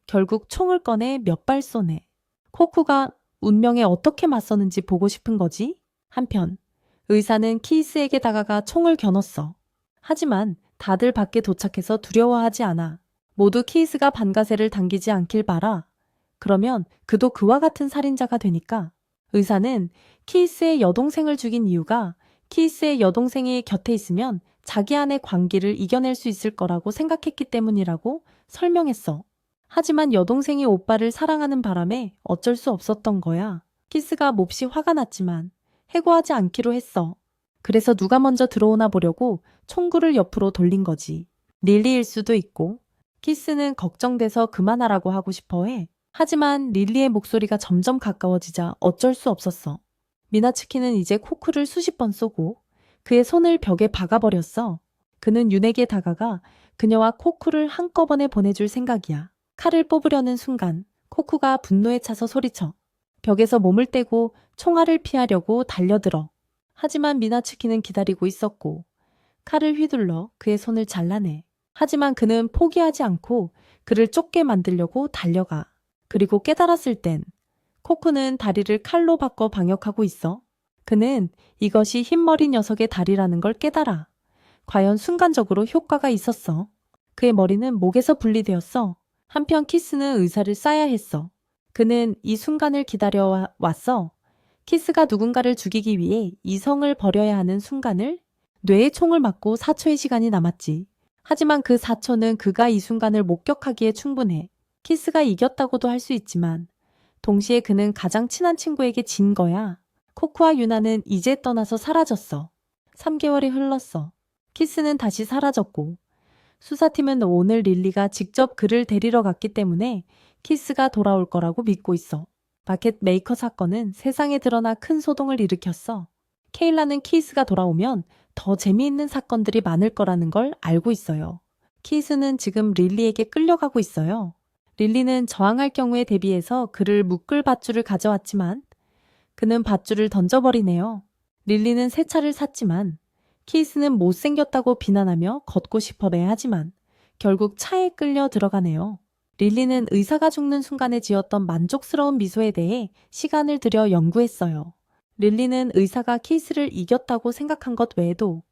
결국 총을 꺼내 몇 발 쏘네. 코쿠가 운명에 어떻게 맞서는지 보고 싶은 거지. 한편 의사는 키이스에게 다가가 총을 겨눴어. 하지만 다들 밖에 도착해서 두려워하지 않아. 모두 키이스가 반가세를 당기지 않길 바라. 그러면 그도 그와 같은 살인자가 되니까. 의사는 키이스의 여동생을 죽인 이유가 키이스의 여동생이 곁에 있으면 자기 안의 광기를 이겨낼 수 있을 거라고 생각했기 때문이라고 설명했어. 하지만 여동생이 오빠를 사랑하는 바람에 어쩔 수 없었던 거야. 키스가 몹시 화가 났지만 해고하지 않기로 했어. 그래서 누가 먼저 들어오나 보려고 총구를 옆으로 돌린 거지. 릴리일 수도 있고. 키스는 걱정돼서 그만하라고 하고 싶어 해. 하지만 릴리의 목소리가 점점 가까워지자 어쩔 수 없었어. 미나츠키는 이제 코쿠를 수십 번 쏘고 그의 손을 벽에 박아버렸어. 그는 윤에게 다가가 그녀와 코쿠를 한꺼번에 보내줄 생각이야. 칼을 뽑으려는 순간 코쿠가 분노에 차서 소리쳐. 벽에서 몸을 떼고 총알을 피하려고 달려들어. 하지만 미나츠키는 기다리고 있었고 칼을 휘둘러 그의 손을 잘라내. 하지만 그는 포기하지 않고 그를 쫓게 만들려고 달려가. 그리고 깨달았을 땐 코쿠는 다리를 칼로 바꿔 방역하고 있어. 그는 이것이 흰머리 녀석의 다리라는 걸 깨달아. 과연 순간적으로 효과가 있었어. 그의 머리는 목에서 분리되었어. 한편 키스는 의사를 쌓아야 했어. 그는 이 순간을 기다려 왔어. 키스가 누군가를 죽이기 위해 이성을 버려야 하는 순간을. 뇌에 총을 맞고 4초의 시간이 남았지. 하지만 그 4초는 그가 이 순간을 목격하기에 충분해. 키스가 이겼다고도 할 수 있지만 동시에 그는 가장 친한 친구에게 진 거야. 코쿠와 유나는 이제 떠나서 사라졌어. 3개월이 흘렀어. 키스는 다시 사라졌고 수사팀은 오늘 릴리가 직접 그를 데리러 갔기 때문에 키스가 돌아올 거라고 믿고 있어. 마켓 메이커 사건은 세상에 드러나 큰 소동을 일으켰어. 케일라는 키스가 돌아오면 더 재미있는 사건들이 많을 거라는 걸 알고 있어요. 키스는 지금 릴리에게 끌려가고 있어요. 릴리는 저항할 경우에 대비해서 그를 묶을 밧줄을 가져왔지만 그는 밧줄을 던져버리네요. 릴리는 새 차를 샀지만 키스는 못생겼다고 비난하며 걷고 싶어래 하지만 결국 차에 끌려 들어가네요. 릴리는 의사가 죽는 순간에 지었던 만족스러운 미소에 대해 시간을 들여 연구했어요. 릴리는 의사가 키스를 이겼다고 생각한 것 외에도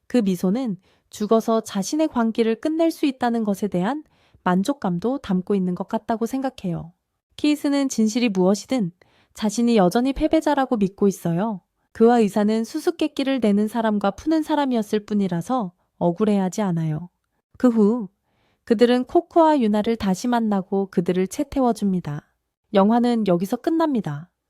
그 미소는 죽어서 자신의 광기를 끝낼 수 있다는 것에 대한 만족감도 담고 있는 것 같다고 생각해요. 키스는 진실이 무엇이든 자신이 여전히 패배자라고 믿고 있어요. 그와 의사는 수수께끼를 내는 사람과 푸는 사람이었을 뿐이라서 억울해하지 않아요. 그 후 그들은 코코와 유나를 다시 만나고 그들을 채태워줍니다. 영화는 여기서 끝납니다.